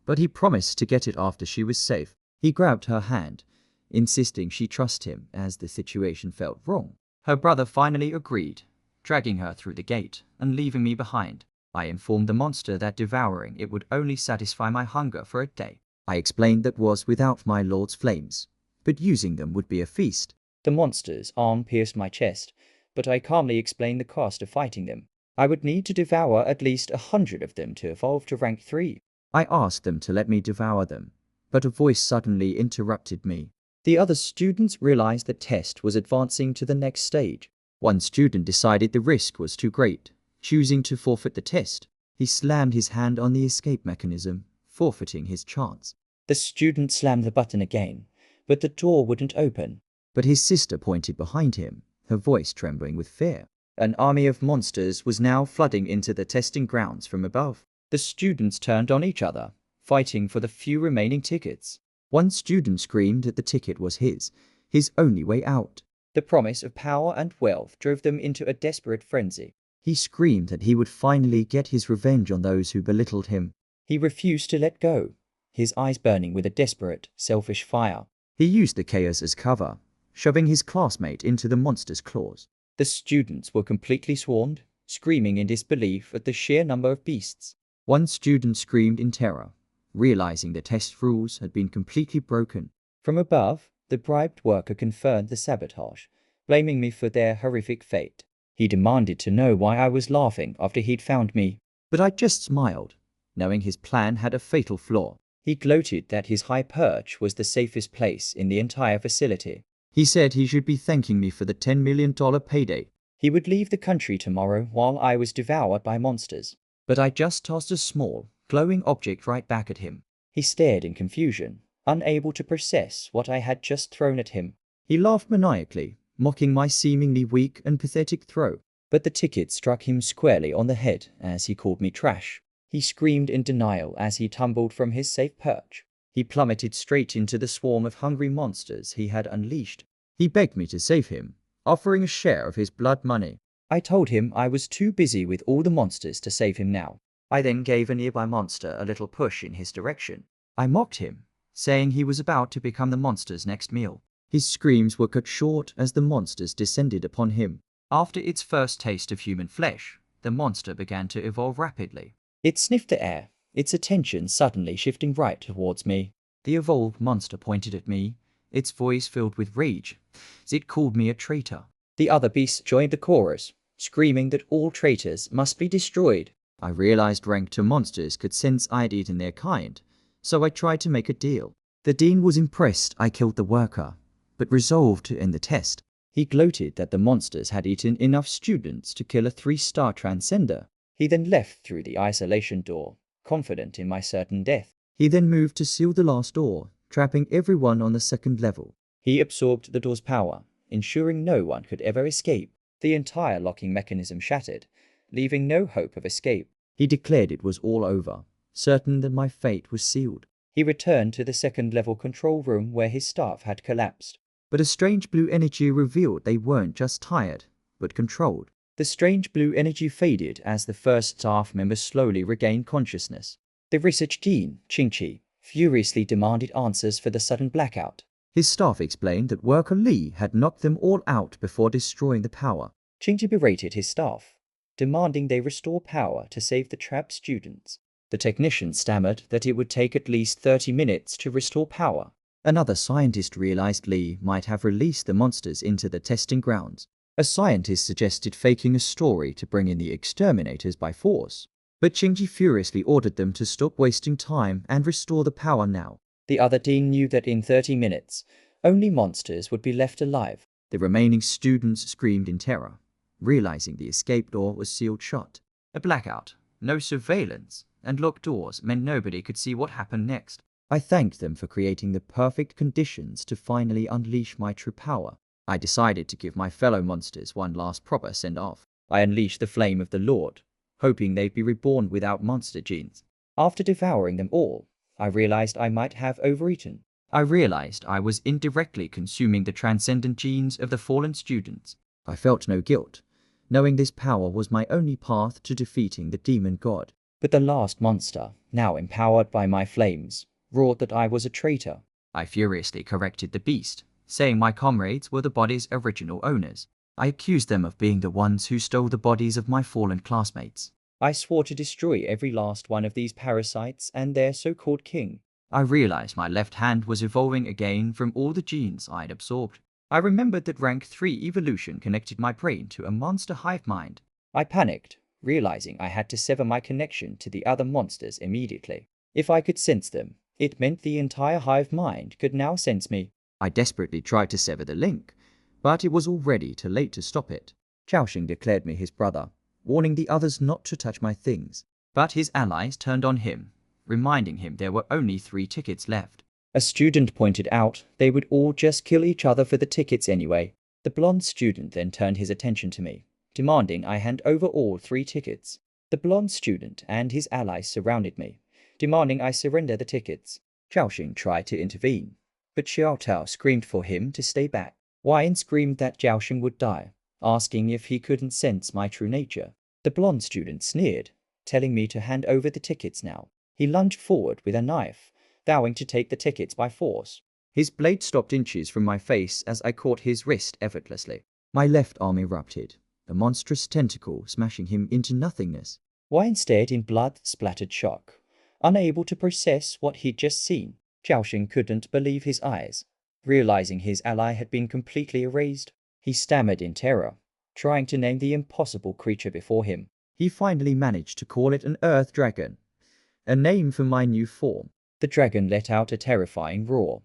but he promised to get it after she was safe. He grabbed her hand, insisting she trust him as the situation felt wrong. Her brother finally agreed, dragging her through the gate and leaving me behind. I informed the monster that devouring it would only satisfy my hunger for a day. I explained that was without my lord's flames, but using them would be a feast. The monster's arm pierced my chest, but I calmly explained the cost of fighting them. I would need to devour at least 100 of them to evolve to rank 3. I asked them to let me devour them, but a voice suddenly interrupted me. The other students realized the test was advancing to the next stage. One student decided the risk was too great, choosing to forfeit the test. He slammed his hand on the escape mechanism, forfeiting his chance. The student slammed the button again, but the door wouldn't open. But his sister pointed behind him, her voice trembling with fear. An army of monsters was now flooding into the testing grounds from above. The students turned on each other, fighting for the few remaining tickets. One student screamed that the ticket was his only way out. The promise of power and wealth drove them into a desperate frenzy. He screamed that he would finally get his revenge on those who belittled him. He refused to let go, his eyes burning with a desperate, selfish fire. He used the chaos as cover, shoving his classmate into the monster's claws. The students were completely swarmed, screaming in disbelief at the sheer number of beasts. One student screamed in terror, realizing the test rules had been completely broken. From above, the bribed worker confirmed the sabotage, blaming me for their horrific fate. He demanded to know why I was laughing after he'd found me. But I just smiled, knowing his plan had a fatal flaw. He gloated that his high perch was the safest place in the entire facility. He said he should be thanking me for the $10 million payday. He would leave the country tomorrow while I was devoured by monsters. But I just tossed a small, glowing object right back at him. He stared in confusion, unable to process what I had just thrown at him. He laughed maniacally, mocking my seemingly weak and pathetic throw. But the ticket struck him squarely on the head as he called me trash. He screamed in denial as he tumbled from his safe perch. He plummeted straight into the swarm of hungry monsters he had unleashed. He begged me to save him, offering a share of his blood money. I told him I was too busy with all the monsters to save him now. I then gave a nearby monster a little push in his direction. I mocked him, saying he was about to become the monster's next meal. His screams were cut short as the monsters descended upon him. After its first taste of human flesh, the monster began to evolve rapidly. It sniffed the air, its attention suddenly shifting right towards me. The evolved monster pointed at me, its voice filled with rage, as it called me a traitor. The other beasts joined the chorus, screaming that all traitors must be destroyed. I realized rank 2 monsters could sense I'd eaten their kind, so I tried to make a deal. The dean was impressed I killed the worker, but resolved to end the test. He gloated that the monsters had eaten enough students to kill a 3-star transcender. He then left through the isolation door, confident in my certain death. He then moved to seal the last door, trapping everyone on the 2nd level. He absorbed the door's power, ensuring no one could ever escape. The entire locking mechanism shattered, leaving no hope of escape. He declared it was all over, certain that my fate was sealed. He returned to the 2nd level control room where his staff had collapsed. But a strange blue energy revealed they weren't just tired, but controlled. The strange blue energy faded as the first staff member slowly regained consciousness. The research dean, Qingqi, furiously demanded answers for the sudden blackout. His staff explained that worker Li had knocked them all out before destroying the power. Qingqi berated his staff, demanding they restore power to save the trapped students. The technician stammered that it would take at least 30 minutes to restore power. Another scientist realized Li might have released the monsters into the testing grounds. A scientist suggested faking a story to bring in the exterminators by force. But Qingqi furiously ordered them to stop wasting time and restore the power now. The other dean knew that in 30 minutes, only monsters would be left alive. The remaining students screamed in terror, realizing the escape door was sealed shut. A blackout, no surveillance, and locked doors meant nobody could see what happened next. I thanked them for creating the perfect conditions to finally unleash my true power. I decided to give my fellow monsters one last proper send-off. I unleashed the flame of the Lord, hoping they'd be reborn without monster genes. After devouring them all, I realized I might have overeaten. I realized I was indirectly consuming the transcendent genes of the fallen students. I felt no guilt, knowing this power was my only path to defeating the demon god. But the last monster, now empowered by my flames, roared that I was a traitor. I furiously corrected the beast, saying my comrades were the body's original owners. I accused them of being the ones who stole the bodies of my fallen classmates. I swore to destroy every last one of these parasites and their so-called king. I realized my left hand was evolving again from all the genes I had absorbed. I remembered that rank 3 evolution connected my brain to a monster hive mind. I panicked, realizing I had to sever my connection to the other monsters immediately. If I could sense them, it meant the entire hive mind could now sense me. I desperately tried to sever the link, but it was already too late to stop it. Xiaoxing declared me his brother, warning the others not to touch my things. But his allies turned on him, reminding him there were only 3 tickets left. A student pointed out they would all just kill each other for the tickets anyway. The blonde student then turned his attention to me, demanding I hand over all 3 tickets. The blonde student and his allies surrounded me, demanding I surrender the tickets. Xiaoxing tried to intervene, but Xiao Tao screamed for him to stay back. Wyan screamed that Xiaoxing would die, asking if he couldn't sense my true nature. The blonde student sneered, telling me to hand over the tickets now. He lunged forward with a knife, vowing to take the tickets by force. His blade stopped inches from my face as I caught his wrist effortlessly. My left arm erupted, a monstrous tentacle smashing him into nothingness. Wyan stared in blood-splattered shock, unable to process what he'd just seen. Xiaoxing couldn't believe his eyes. Realizing his ally had been completely erased, he stammered in terror, trying to name the impossible creature before him. He finally managed to call it an earth dragon, a name for my new form. The dragon let out a terrifying roar,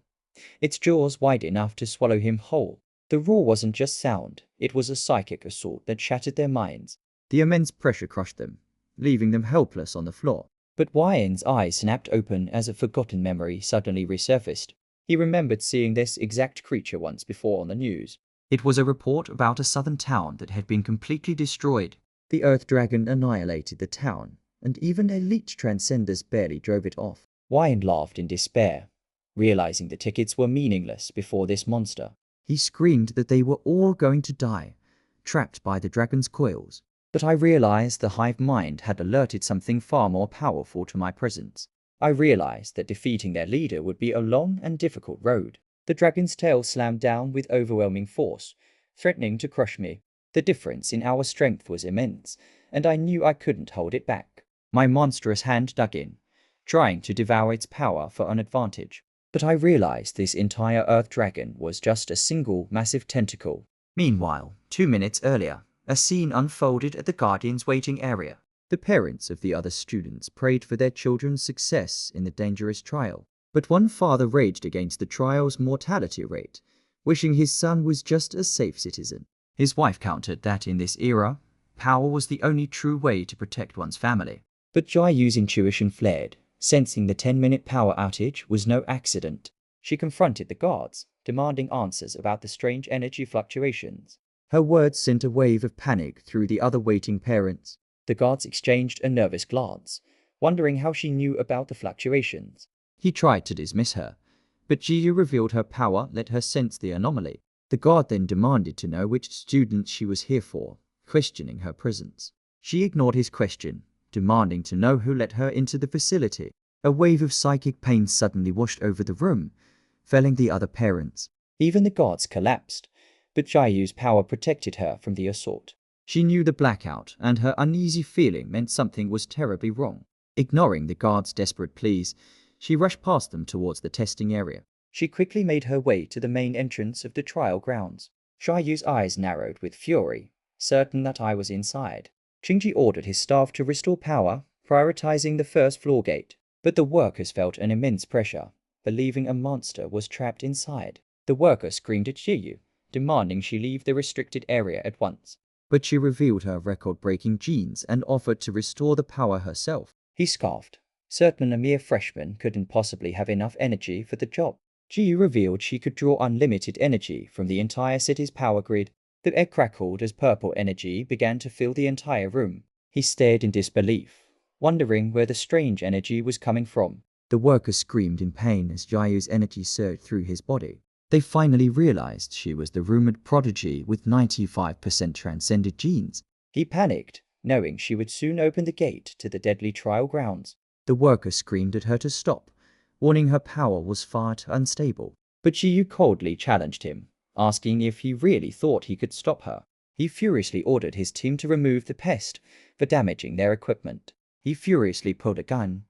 its jaws wide enough to swallow him whole. The roar wasn't just sound, it was a psychic assault that shattered their minds. The immense pressure crushed them, leaving them helpless on the floor. But Wyan's eyes snapped open as a forgotten memory suddenly resurfaced. He remembered seeing this exact creature once before on the news. It was a report about a southern town that had been completely destroyed. The earth dragon annihilated the town, and even elite transcenders barely drove it off. Wyan laughed in despair, realizing the tickets were meaningless before this monster. He screamed that they were all going to die, trapped by the dragon's coils. But I realized the hive mind had alerted something far more powerful to my presence. I realized that defeating their leader would be a long and difficult road. The dragon's tail slammed down with overwhelming force, threatening to crush me. The difference in our strength was immense, and I knew I couldn't hold it back. My monstrous hand dug in, trying to devour its power for an advantage. But I realized this entire earth dragon was just a single massive tentacle. Meanwhile, 2 minutes earlier, a scene unfolded at the Guardian's waiting area. The parents of the other students prayed for their children's success in the dangerous trial. But one father raged against the trial's mortality rate, wishing his son was just a safe citizen. His wife countered that in this era, power was the only true way to protect one's family. But Jiayu's intuition flared, sensing the 10-minute power outage was no accident. She confronted the guards, demanding answers about the strange energy fluctuations. Her words sent a wave of panic through the other waiting parents. The guards exchanged a nervous glance, wondering how she knew about the fluctuations. He tried to dismiss her, but Jiyu revealed her power let her sense the anomaly. The guard then demanded to know which students she was here for, questioning her presence. She ignored his question, demanding to know who let her into the facility. A wave of psychic pain suddenly washed over the room, felling the other parents. Even the guards collapsed, but Jiayu's power protected her from the assault. She knew the blackout, and her uneasy feeling meant something was terribly wrong. Ignoring the guards' desperate pleas, she rushed past them towards the testing area. She quickly made her way to the main entrance of the trial grounds. Jiayu's eyes narrowed with fury, certain that I was inside. Qingji ordered his staff to restore power, prioritizing the first floor gate. But the workers felt an immense pressure, believing a monster was trapped inside. The worker screamed at Jiyu, demanding she leave the restricted area at once. But she revealed her record-breaking genes and offered to restore the power herself. He scoffed, certain a mere freshman couldn't possibly have enough energy for the job. Jiyu revealed she could draw unlimited energy from the entire city's power grid. The air crackled as purple energy began to fill the entire room. He stared in disbelief, wondering where the strange energy was coming from. The worker screamed in pain as Jayu's energy surged through his body. They finally realized she was the rumored prodigy with 95% transcended genes. He panicked, knowing she would soon open the gate to the deadly trial grounds. The worker screamed at her to stop, warning her power was far too unstable. But Jiyu coldly challenged him, asking if he really thought he could stop her. He furiously ordered his team to remove the pest for damaging their equipment. He furiously pulled a gun,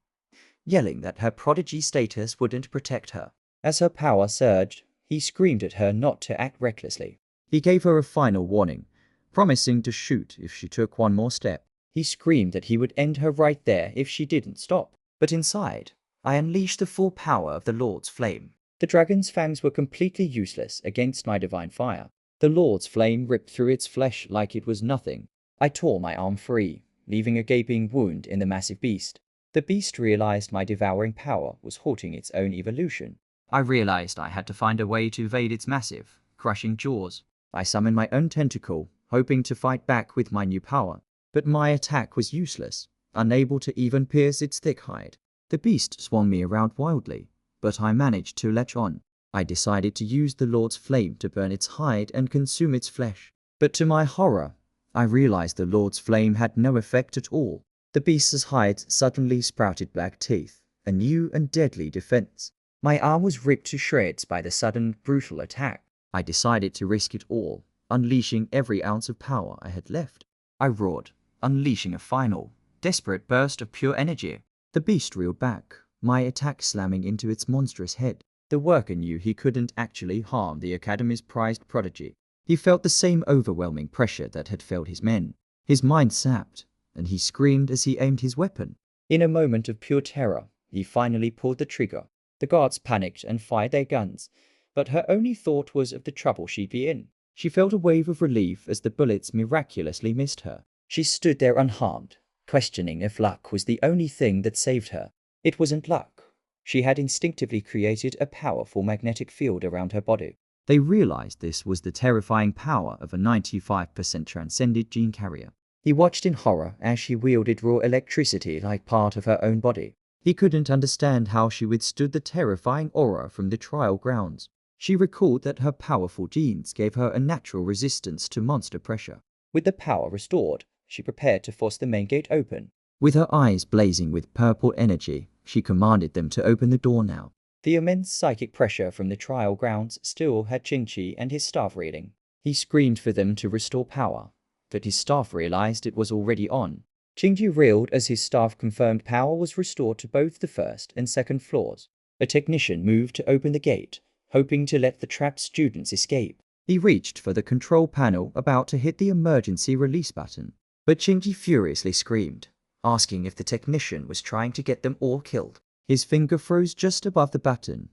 yelling that her prodigy status wouldn't protect her. As her power surged, he screamed at her not to act recklessly. He gave her a final warning, promising to shoot if she took one more step. He screamed that he would end her right there if she didn't stop. But inside, I unleashed the full power of the Lord's flame. The dragon's fangs were completely useless against my divine fire. The Lord's flame ripped through its flesh like it was nothing. I tore my arm free, leaving a gaping wound in the massive beast. The beast realized my devouring power was halting its own evolution. I realized I had to find a way to evade its massive, crushing jaws. I summoned my own tentacle, hoping to fight back with my new power. But my attack was useless, unable to even pierce its thick hide. The beast swung me around wildly, but I managed to latch on. I decided to use the Lord's flame to burn its hide and consume its flesh. But to my horror, I realized the Lord's flame had no effect at all. The beast's hide suddenly sprouted black teeth, a new and deadly defense. My arm was ripped to shreds by the sudden, brutal attack. I decided to risk it all, unleashing every ounce of power I had left. I roared, unleashing a final, desperate burst of pure energy. The beast reeled back, my attack slamming into its monstrous head. The worker knew he couldn't actually harm the Academy's prized prodigy. He felt the same overwhelming pressure that had felled his men. His mind sapped, and he screamed as he aimed his weapon. In a moment of pure terror, he finally pulled the trigger. The guards panicked and fired their guns, but her only thought was of the trouble she'd be in. She felt a wave of relief as the bullets miraculously missed her. She stood there unharmed, questioning if luck was the only thing that saved her. It wasn't luck. She had instinctively created a powerful magnetic field around her body. They realized this was the terrifying power of a 95% transcended gene carrier. He watched in horror as she wielded raw electricity like part of her own body. He couldn't understand how she withstood the terrifying aura from the trial grounds. She recalled that her powerful genes gave her a natural resistance to monster pressure. With the power restored, she prepared to force the main gate open. With her eyes blazing with purple energy, she commanded them to open the door now. The immense psychic pressure from the trial grounds still had Qingqi and his staff reeling. He screamed for them to restore power, but his staff realized it was already on. Qingqi reeled as his staff confirmed power was restored to both the first and second floors. A technician moved to open the gate, hoping to let the trapped students escape. He reached for the control panel, about to hit the emergency release button. But Qingqi furiously screamed, asking if the technician was trying to get them all killed. His finger froze just above the button,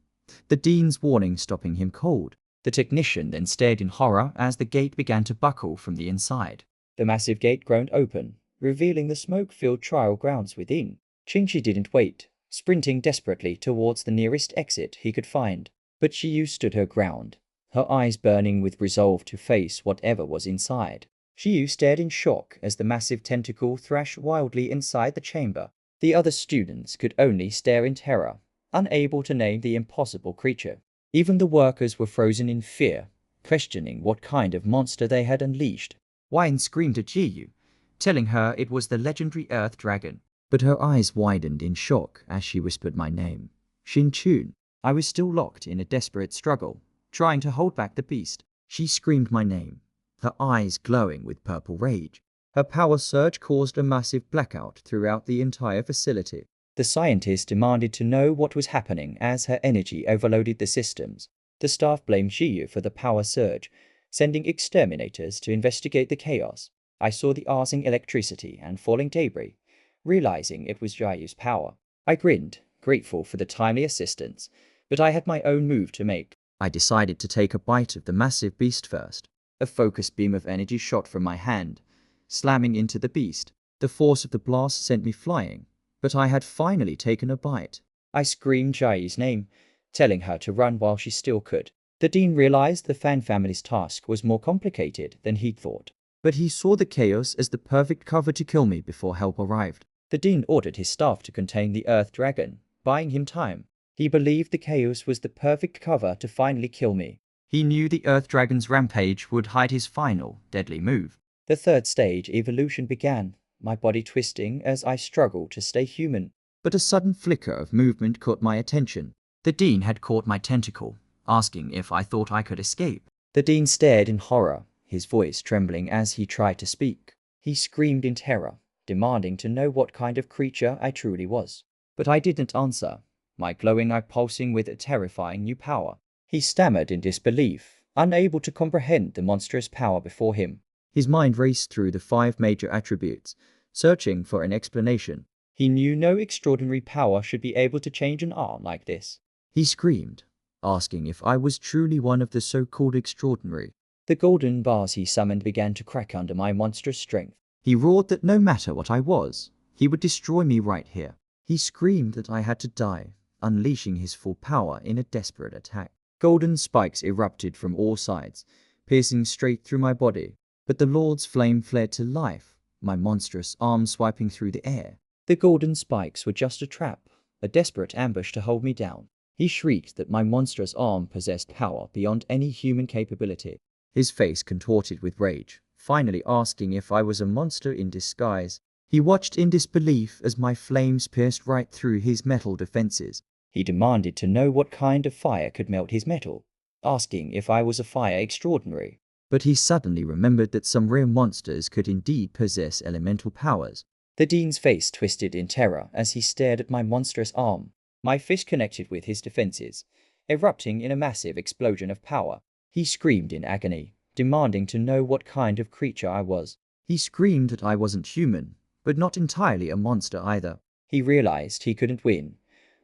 the dean's warning stopping him cold. The technician then stared in horror as the gate began to buckle from the inside. The massive gate groaned open, revealing the smoke-filled trial grounds within. Qingqi didn't wait, sprinting desperately towards the nearest exit he could find. But Shiyu stood her ground, her eyes burning with resolve to face whatever was inside. Shiyu stared in shock as the massive tentacle thrashed wildly inside the chamber. The other students could only stare in terror, unable to name the impossible creature. Even the workers were frozen in fear, questioning what kind of monster they had unleashed. Wine screamed at Jiyu, telling her it was the legendary Earth Dragon. But her eyes widened in shock as she whispered my name, Xin Chun. I was still locked in a desperate struggle, trying to hold back the beast. She screamed my name, her eyes glowing with purple rage. Her power surge caused a massive blackout throughout the entire facility. The scientist demanded to know what was happening as her energy overloaded the systems. The staff blamed Shiyu for the power surge, sending exterminators to investigate the chaos. I saw the arcing electricity and falling debris, realizing it was Jiyu's power. I grinned, grateful for the timely assistance, but I had my own move to make. I decided to take a bite of the massive beast first. A focused beam of energy shot from my hand, slamming into the beast. The force of the blast sent me flying, but I had finally taken a bite. I screamed Jiyu's name, telling her to run while she still could. The dean realized the Fan family's task was more complicated than he'd thought. But he saw the chaos as the perfect cover to kill me before help arrived. The dean ordered his staff to contain the Earth Dragon, buying him time. He believed the chaos was the perfect cover to finally kill me. He knew the Earth Dragon's rampage would hide his final, deadly move. The third stage evolution began, my body twisting as I struggled to stay human. But a sudden flicker of movement caught my attention. The dean had caught my tentacle, asking if I thought I could escape. The dean stared in horror, his voice trembling as he tried to speak. He screamed in terror, demanding to know what kind of creature I truly was. But I didn't answer, my glowing eye pulsing with a terrifying new power. He stammered in disbelief, unable to comprehend the monstrous power before him. His mind raced through the 5 major attributes, searching for an explanation. He knew no extraordinary power should be able to change an arm like this. He screamed, asking if I was truly one of the so-called extraordinary. The golden bars he summoned began to crack under my monstrous strength. He roared that no matter what I was, he would destroy me right here. He screamed that I had to die, unleashing his full power in a desperate attack. Golden spikes erupted from all sides, piercing straight through my body. But the Lord's flame flared to life, my monstrous arms swiping through the air. The golden spikes were just a trap, a desperate ambush to hold me down. He shrieked that my monstrous arm possessed power beyond any human capability. His face contorted with rage, finally asking if I was a monster in disguise. He watched in disbelief as my flames pierced right through his metal defenses. He demanded to know what kind of fire could melt his metal, asking if I was a fire extraordinary. But he suddenly remembered that some rare monsters could indeed possess elemental powers. The Dean's face twisted in terror as he stared at my monstrous arm. My fist connected with his defenses, erupting in a massive explosion of power. He screamed in agony, demanding to know what kind of creature I was. He screamed that I wasn't human, but not entirely a monster either. He realized he couldn't win,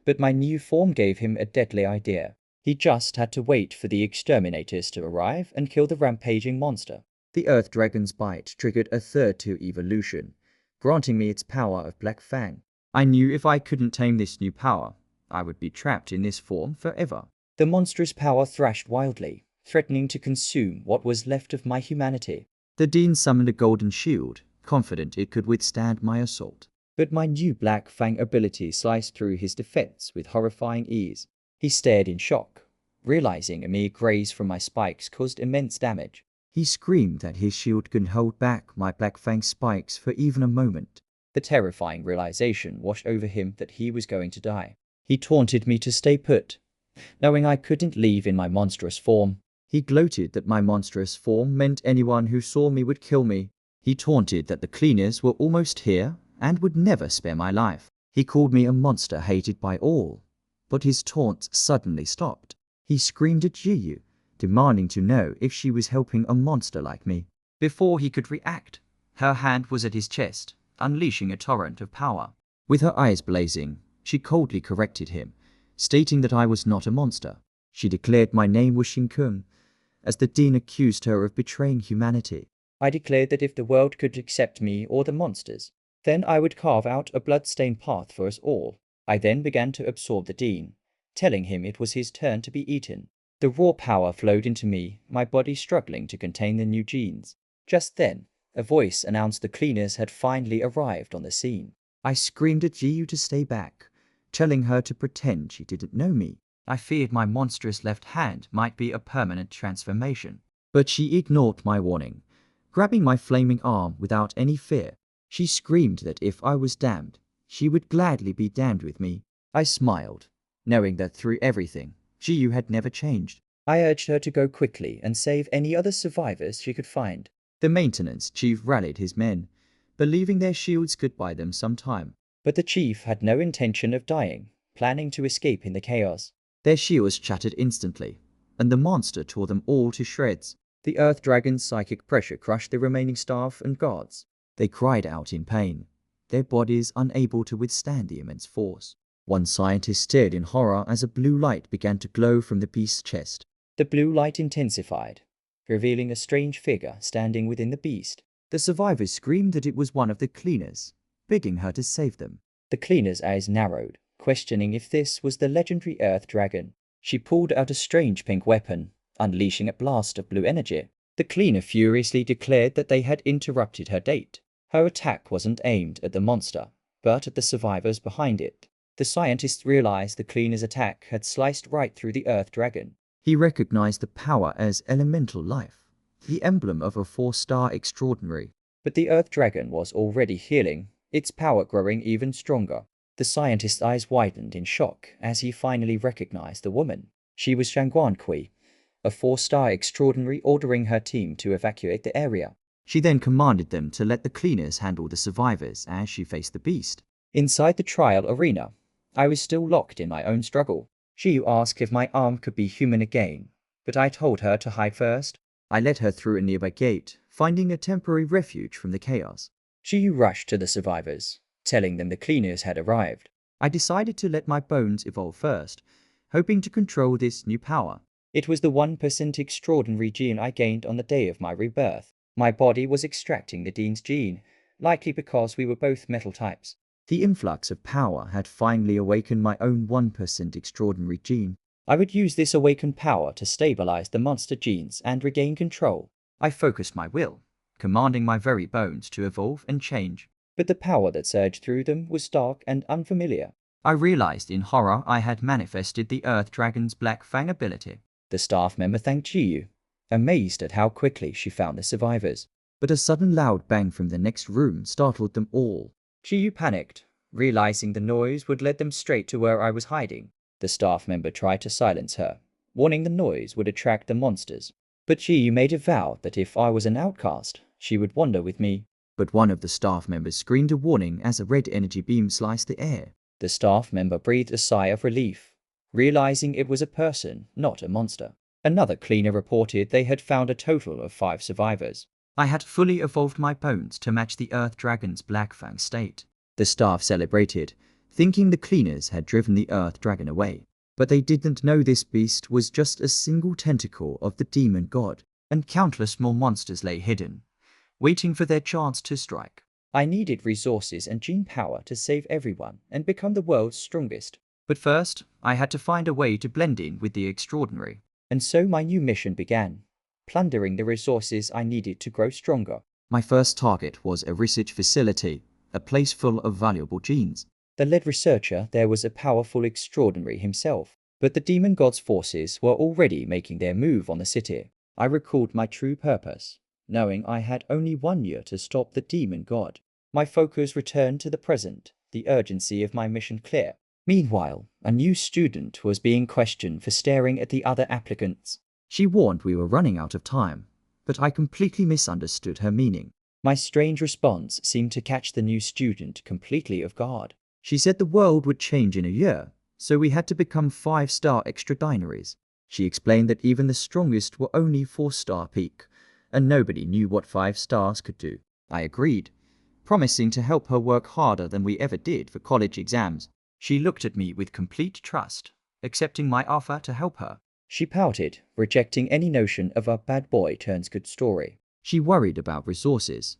but my new form gave him a deadly idea. He just had to wait for the exterminators to arrive and kill the rampaging monster. The Earth Dragon's bite triggered a third tier evolution, granting me its power of Black Fang. I knew if I couldn't tame this new power, I would be trapped in this form forever. The monstrous power thrashed wildly, threatening to consume what was left of my humanity. The Dean summoned a golden shield, confident it could withstand my assault. But my new Black Fang ability sliced through his defense with horrifying ease. He stared in shock, realizing a mere graze from my spikes caused immense damage. He screamed that his shield couldn't hold back my Black Fang spikes for even a moment. The terrifying realization washed over him that he was going to die. He taunted me to stay put, knowing I couldn't leave in my monstrous form. He gloated that my monstrous form meant anyone who saw me would kill me. He taunted that the cleaners were almost here and would never spare my life. He called me a monster hated by all, but his taunts suddenly stopped. He screamed at Jiyu, demanding to know if she was helping a monster like me. Before he could react, her hand was at his chest, unleashing a torrent of power. With her eyes blazing, she coldly corrected him, stating that I was not a monster. She declared my name was Shinkung, as the Dean accused her of betraying humanity. I declared that if the world could accept me or the monsters, then I would carve out a blood-stained path for us all. I then began to absorb the Dean, telling him it was his turn to be eaten. The raw power flowed into me, my body struggling to contain the new genes. Just then, a voice announced the cleaners had finally arrived on the scene. I screamed at Jiyu to stay back, telling her to pretend she didn't know me. I feared my monstrous left hand might be a permanent transformation. But she ignored my warning, grabbing my flaming arm without any fear. She screamed that if I was damned, she would gladly be damned with me. I smiled, knowing that through everything, Jiyu had never changed. I urged her to go quickly and save any other survivors she could find. The maintenance chief rallied his men, believing their shields could buy them some time. But the chief had no intention of dying, planning to escape in the chaos. Their shields shattered instantly, and the monster tore them all to shreds. The Earth Dragon's psychic pressure crushed the remaining staff and guards. They cried out in pain, their bodies unable to withstand the immense force. One scientist stared in horror as a blue light began to glow from the beast's chest. The blue light intensified, revealing a strange figure standing within the beast. The survivors screamed that it was one of the cleaners, begging her to save them. The cleaner's eyes narrowed, questioning if this was the legendary Earth Dragon. She pulled out a strange pink weapon, unleashing a blast of blue energy. The cleaner furiously declared that they had interrupted her date. Her attack wasn't aimed at the monster, but at the survivors behind it. The scientists realized the cleaner's attack had sliced right through the Earth Dragon. He recognized the power as elemental life, the emblem of a 4-star extraordinary. But the Earth Dragon was already healing, its power growing even stronger. The scientist's eyes widened in shock as he finally recognized the woman. She was Shangguan Kui, a 4-star extraordinary ordering her team to evacuate the area. She then commanded them to let the cleaners handle the survivors as she faced the beast. Inside the trial arena, I was still locked in my own struggle. She asked if my arm could be human again, but I told her to hide first. I led her through a nearby gate, finding a temporary refuge from the chaos. She rushed to the survivors, telling them the cleaners had arrived. I decided to let my bones evolve first, hoping to control this new power. It was the 1% extraordinary gene I gained on the day of my rebirth. My body was extracting the Dean's gene, likely because we were both metal types. The influx of power had finally awakened my own 1% extraordinary gene. I would use this awakened power to stabilize the monster genes and regain control. I focused my will, commanding my very bones to evolve and change. But the power that surged through them was dark and unfamiliar. I realized in horror I had manifested the Earth Dragon's Black Fang ability. The staff member thanked Jiyu, amazed at how quickly she found the survivors. But a sudden loud bang from the next room startled them all. Jiyu panicked, realizing the noise would lead them straight to where I was hiding. The staff member tried to silence her, warning the noise would attract the monsters. But Jiyu made a vow that if I was an outcast, she would wander with me. But one of the staff members screamed a warning as a red energy beam sliced the air. The staff member breathed a sigh of relief, realizing it was a person, not a monster. Another cleaner reported they had found a total of 5 survivors. I had fully evolved my bones to match the Earth Dragon's Black Fang state. The staff celebrated, thinking the cleaners had driven the Earth Dragon away. But they didn't know this beast was just a single tentacle of the demon god, and countless more monsters lay hidden, waiting for their chance to strike. I needed resources and gene power to save everyone and become the world's strongest. But first, I had to find a way to blend in with the extraordinary. And so my new mission began, plundering the resources I needed to grow stronger. My first target was a research facility, a place full of valuable genes. The lead researcher there was a powerful extraordinary himself, but the demon god's forces were already making their move on the city. I recalled my true purpose, knowing I had only 1 year to stop the demon god. My focus returned to the present, the urgency of my mission clear. Meanwhile, a new student was being questioned for staring at the other applicants. She warned we were running out of time, but I completely misunderstood her meaning. My strange response seemed to catch the new student completely off guard. She said the world would change in a year, so we had to become 5-star extraordinaries. She explained that even the strongest were only 4-star peak, and nobody knew what 5 stars could do. I agreed, promising to help her work harder than we ever did for college exams. She looked at me with complete trust, accepting my offer to help her. She pouted, rejecting any notion of a bad boy turns good story. She worried about resources,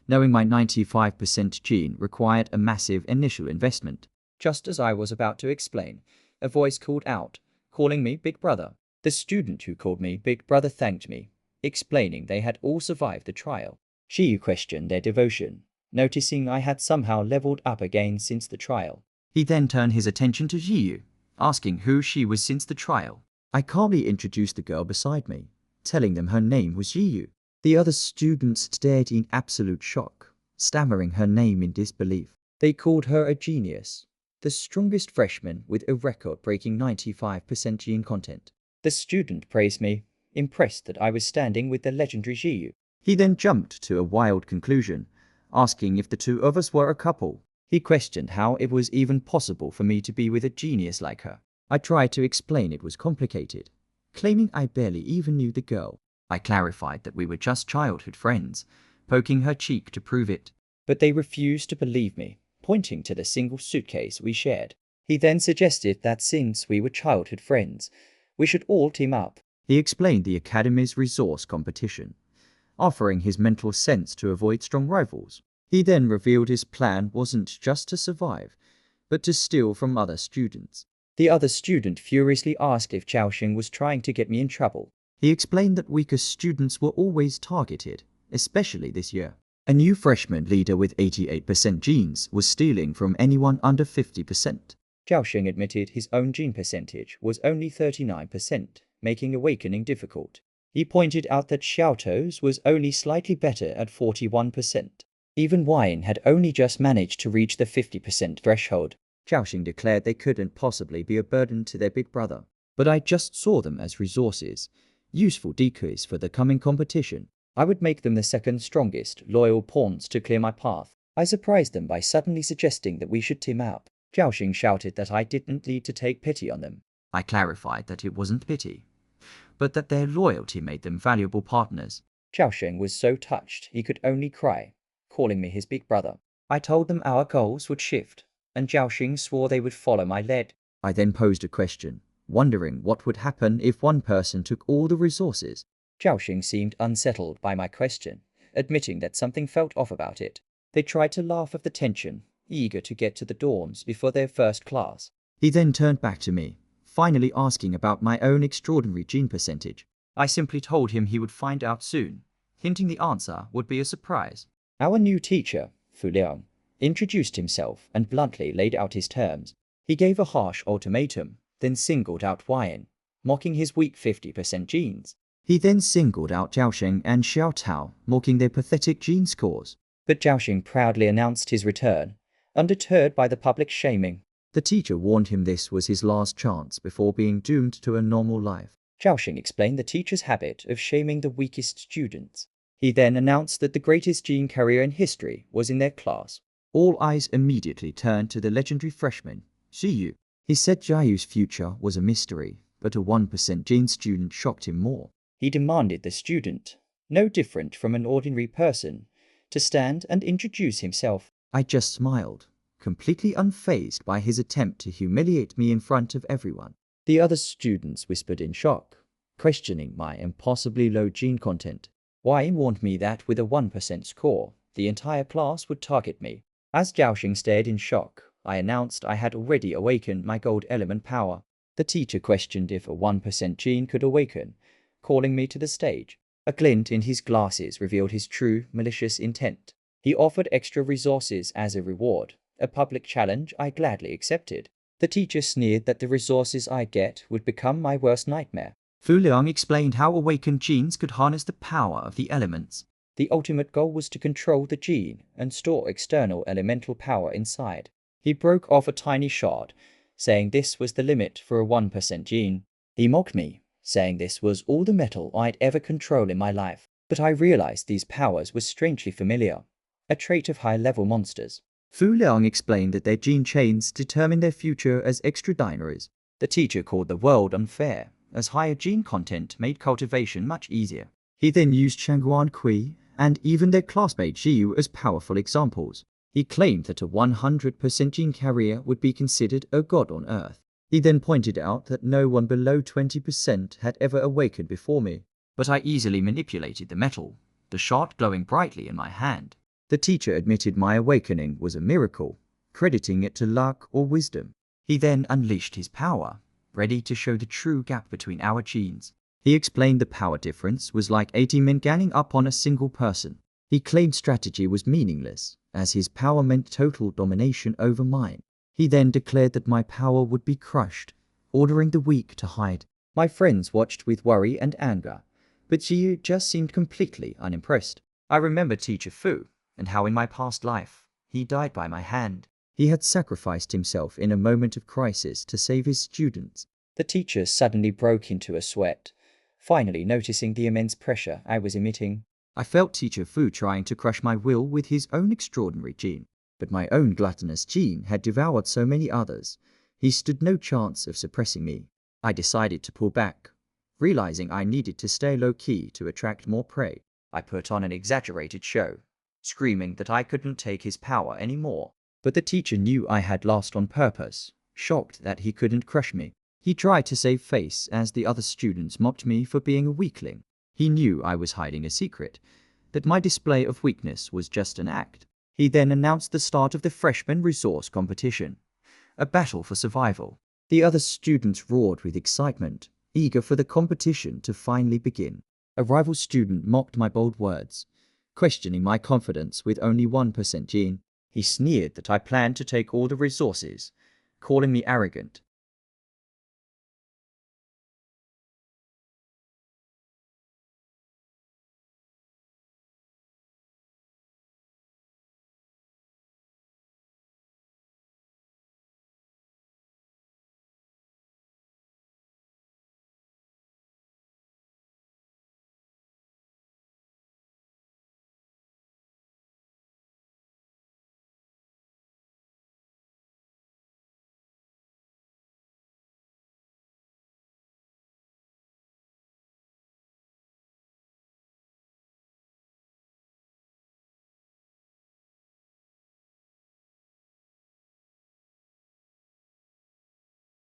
knowing my 95% gene required a massive initial investment. Just as I was about to explain, a voice called out, calling me Big Brother. The student who called me Big Brother thanked me, explaining they had all survived the trial. She questioned their devotion, noticing I had somehow leveled up again since the trial. He then turned his attention to Jiyu, asking who she was since the trial. I calmly introduced the girl beside me, telling them her name was Jiyu. The other students stared in absolute shock, stammering her name in disbelief. They called her a genius, the strongest freshman with a record-breaking 95% gene content. The student praised me, impressed that I was standing with the legendary Jiyu. He then jumped to a wild conclusion, asking if the two of us were a couple. He questioned how it was even possible for me to be with a genius like her. I tried to explain it was complicated, claiming I barely even knew the girl. I clarified that we were just childhood friends, poking her cheek to prove it. But they refused to believe me, pointing to the single suitcase we shared. He then suggested that since we were childhood friends, we should all team up. He explained the Academy's resource competition, offering his mental sense to avoid strong rivals. He then revealed his plan wasn't just to survive, but to steal from other students. The other student furiously asked if Xiaoxing was trying to get me in trouble. He explained that weaker students were always targeted, especially this year. A new freshman leader with 88% genes was stealing from anyone under 50%. Xiaoxing admitted his own gene percentage was only 39%, making awakening difficult. He pointed out that Xiaoto's was only slightly better at 41%. Even Wine had only just managed to reach the 50% threshold. Xiaoxing declared they couldn't possibly be a burden to their big brother. But I just saw them as resources, useful decoys for the coming competition. I would make them the second strongest, loyal pawns to clear my path. I surprised them by suddenly suggesting that we should team up. Zhao shouted that I didn't need to take pity on them. I clarified that it wasn't pity, but that their loyalty made them valuable partners. Zhao was so touched he could only cry, calling me his big brother. I told them our goals would shift, and Zhao swore they would follow my lead. I then posed a question, wondering what would happen if one person took all the resources. Zhao seemed unsettled by my question, admitting that something felt off about it. They tried to laugh at the tension, eager to get to the dorms before their first class. He then turned back to me, finally asking about my own extraordinary gene percentage. I simply told him he would find out soon, hinting the answer would be a surprise. Our new teacher, Fu Liang, introduced himself and bluntly laid out his terms. He gave a harsh ultimatum, then singled out Wyan, mocking his weak 50% genes. He then singled out Zhao and Xiao Tao, mocking their pathetic gene scores. But Zhao proudly announced his return, undeterred by the public shaming. The teacher warned him this was his last chance before being doomed to a normal life. Zhao explained the teacher's habit of shaming the weakest students. He then announced that the greatest gene carrier in history was in their class. All eyes immediately turned to the legendary freshman, Xiyu. He said Jiayu's future was a mystery, but a 1% gene student shocked him more. He demanded the student, no different from an ordinary person, to stand and introduce himself. I just smiled, completely unfazed by his attempt to humiliate me in front of everyone. The other students whispered in shock, questioning my impossibly low gene content. Wai warned me that with a 1% score, the entire class would target me. As Zhao stared in shock, I announced I had already awakened my gold element power. The teacher questioned if a 1% gene could awaken, calling me to the stage. A glint in his glasses revealed his true, malicious intent. He offered extra resources as a reward, a public challenge I gladly accepted. The teacher sneered that the resources I get would become my worst nightmare. Fu Liang explained how awakened genes could harness the power of the elements. The ultimate goal was to control the gene and store external elemental power inside. He broke off a tiny shard, saying this was the limit for a 1% gene. He mocked me, saying this was all the metal I'd ever control in my life. But I realized these powers were strangely familiar, a trait of high-level monsters. Fu Liang explained that their gene chains determine their future as extraordinaries. The teacher called the world unfair, as higher gene content made cultivation much easier. He then used Changguan Kui and even their classmate Xiyu as powerful examples. He claimed that a 100% gene carrier would be considered a god on Earth. He then pointed out that no one below 20% had ever awakened before me. But I easily manipulated the metal, the shard glowing brightly in my hand. The teacher admitted my awakening was a miracle, crediting it to luck or wisdom. He then unleashed his power, ready to show the true gap between our genes. He explained the power difference was like 80 men ganging up on a single person. He claimed strategy was meaningless, as his power meant total domination over mine. He then declared that my power would be crushed, ordering the weak to hide. My friends watched with worry and anger, but Xiyu just seemed completely unimpressed. I remember Teacher Fu, and how in my past life, he died by my hand. He had sacrificed himself in a moment of crisis to save his students. The teacher suddenly broke into a sweat, finally noticing the immense pressure I was emitting. I felt Teacher Fu trying to crush my will with his own extraordinary gene, but my own gluttonous gene had devoured so many others. He stood no chance of suppressing me. I decided to pull back, realizing I needed to stay low-key to attract more prey. I put on an exaggerated show, screaming that I couldn't take his power anymore. But the teacher knew I had lost on purpose, shocked that he couldn't crush me. He tried to save face as the other students mocked me for being a weakling. He knew I was hiding a secret, that my display of weakness was just an act. He then announced the start of the freshman resource competition, a battle for survival. The other students roared with excitement, eager for the competition to finally begin. A rival student mocked my bold words, questioning my confidence with only 1% gene. He sneered that I planned to take all the resources, calling me arrogant.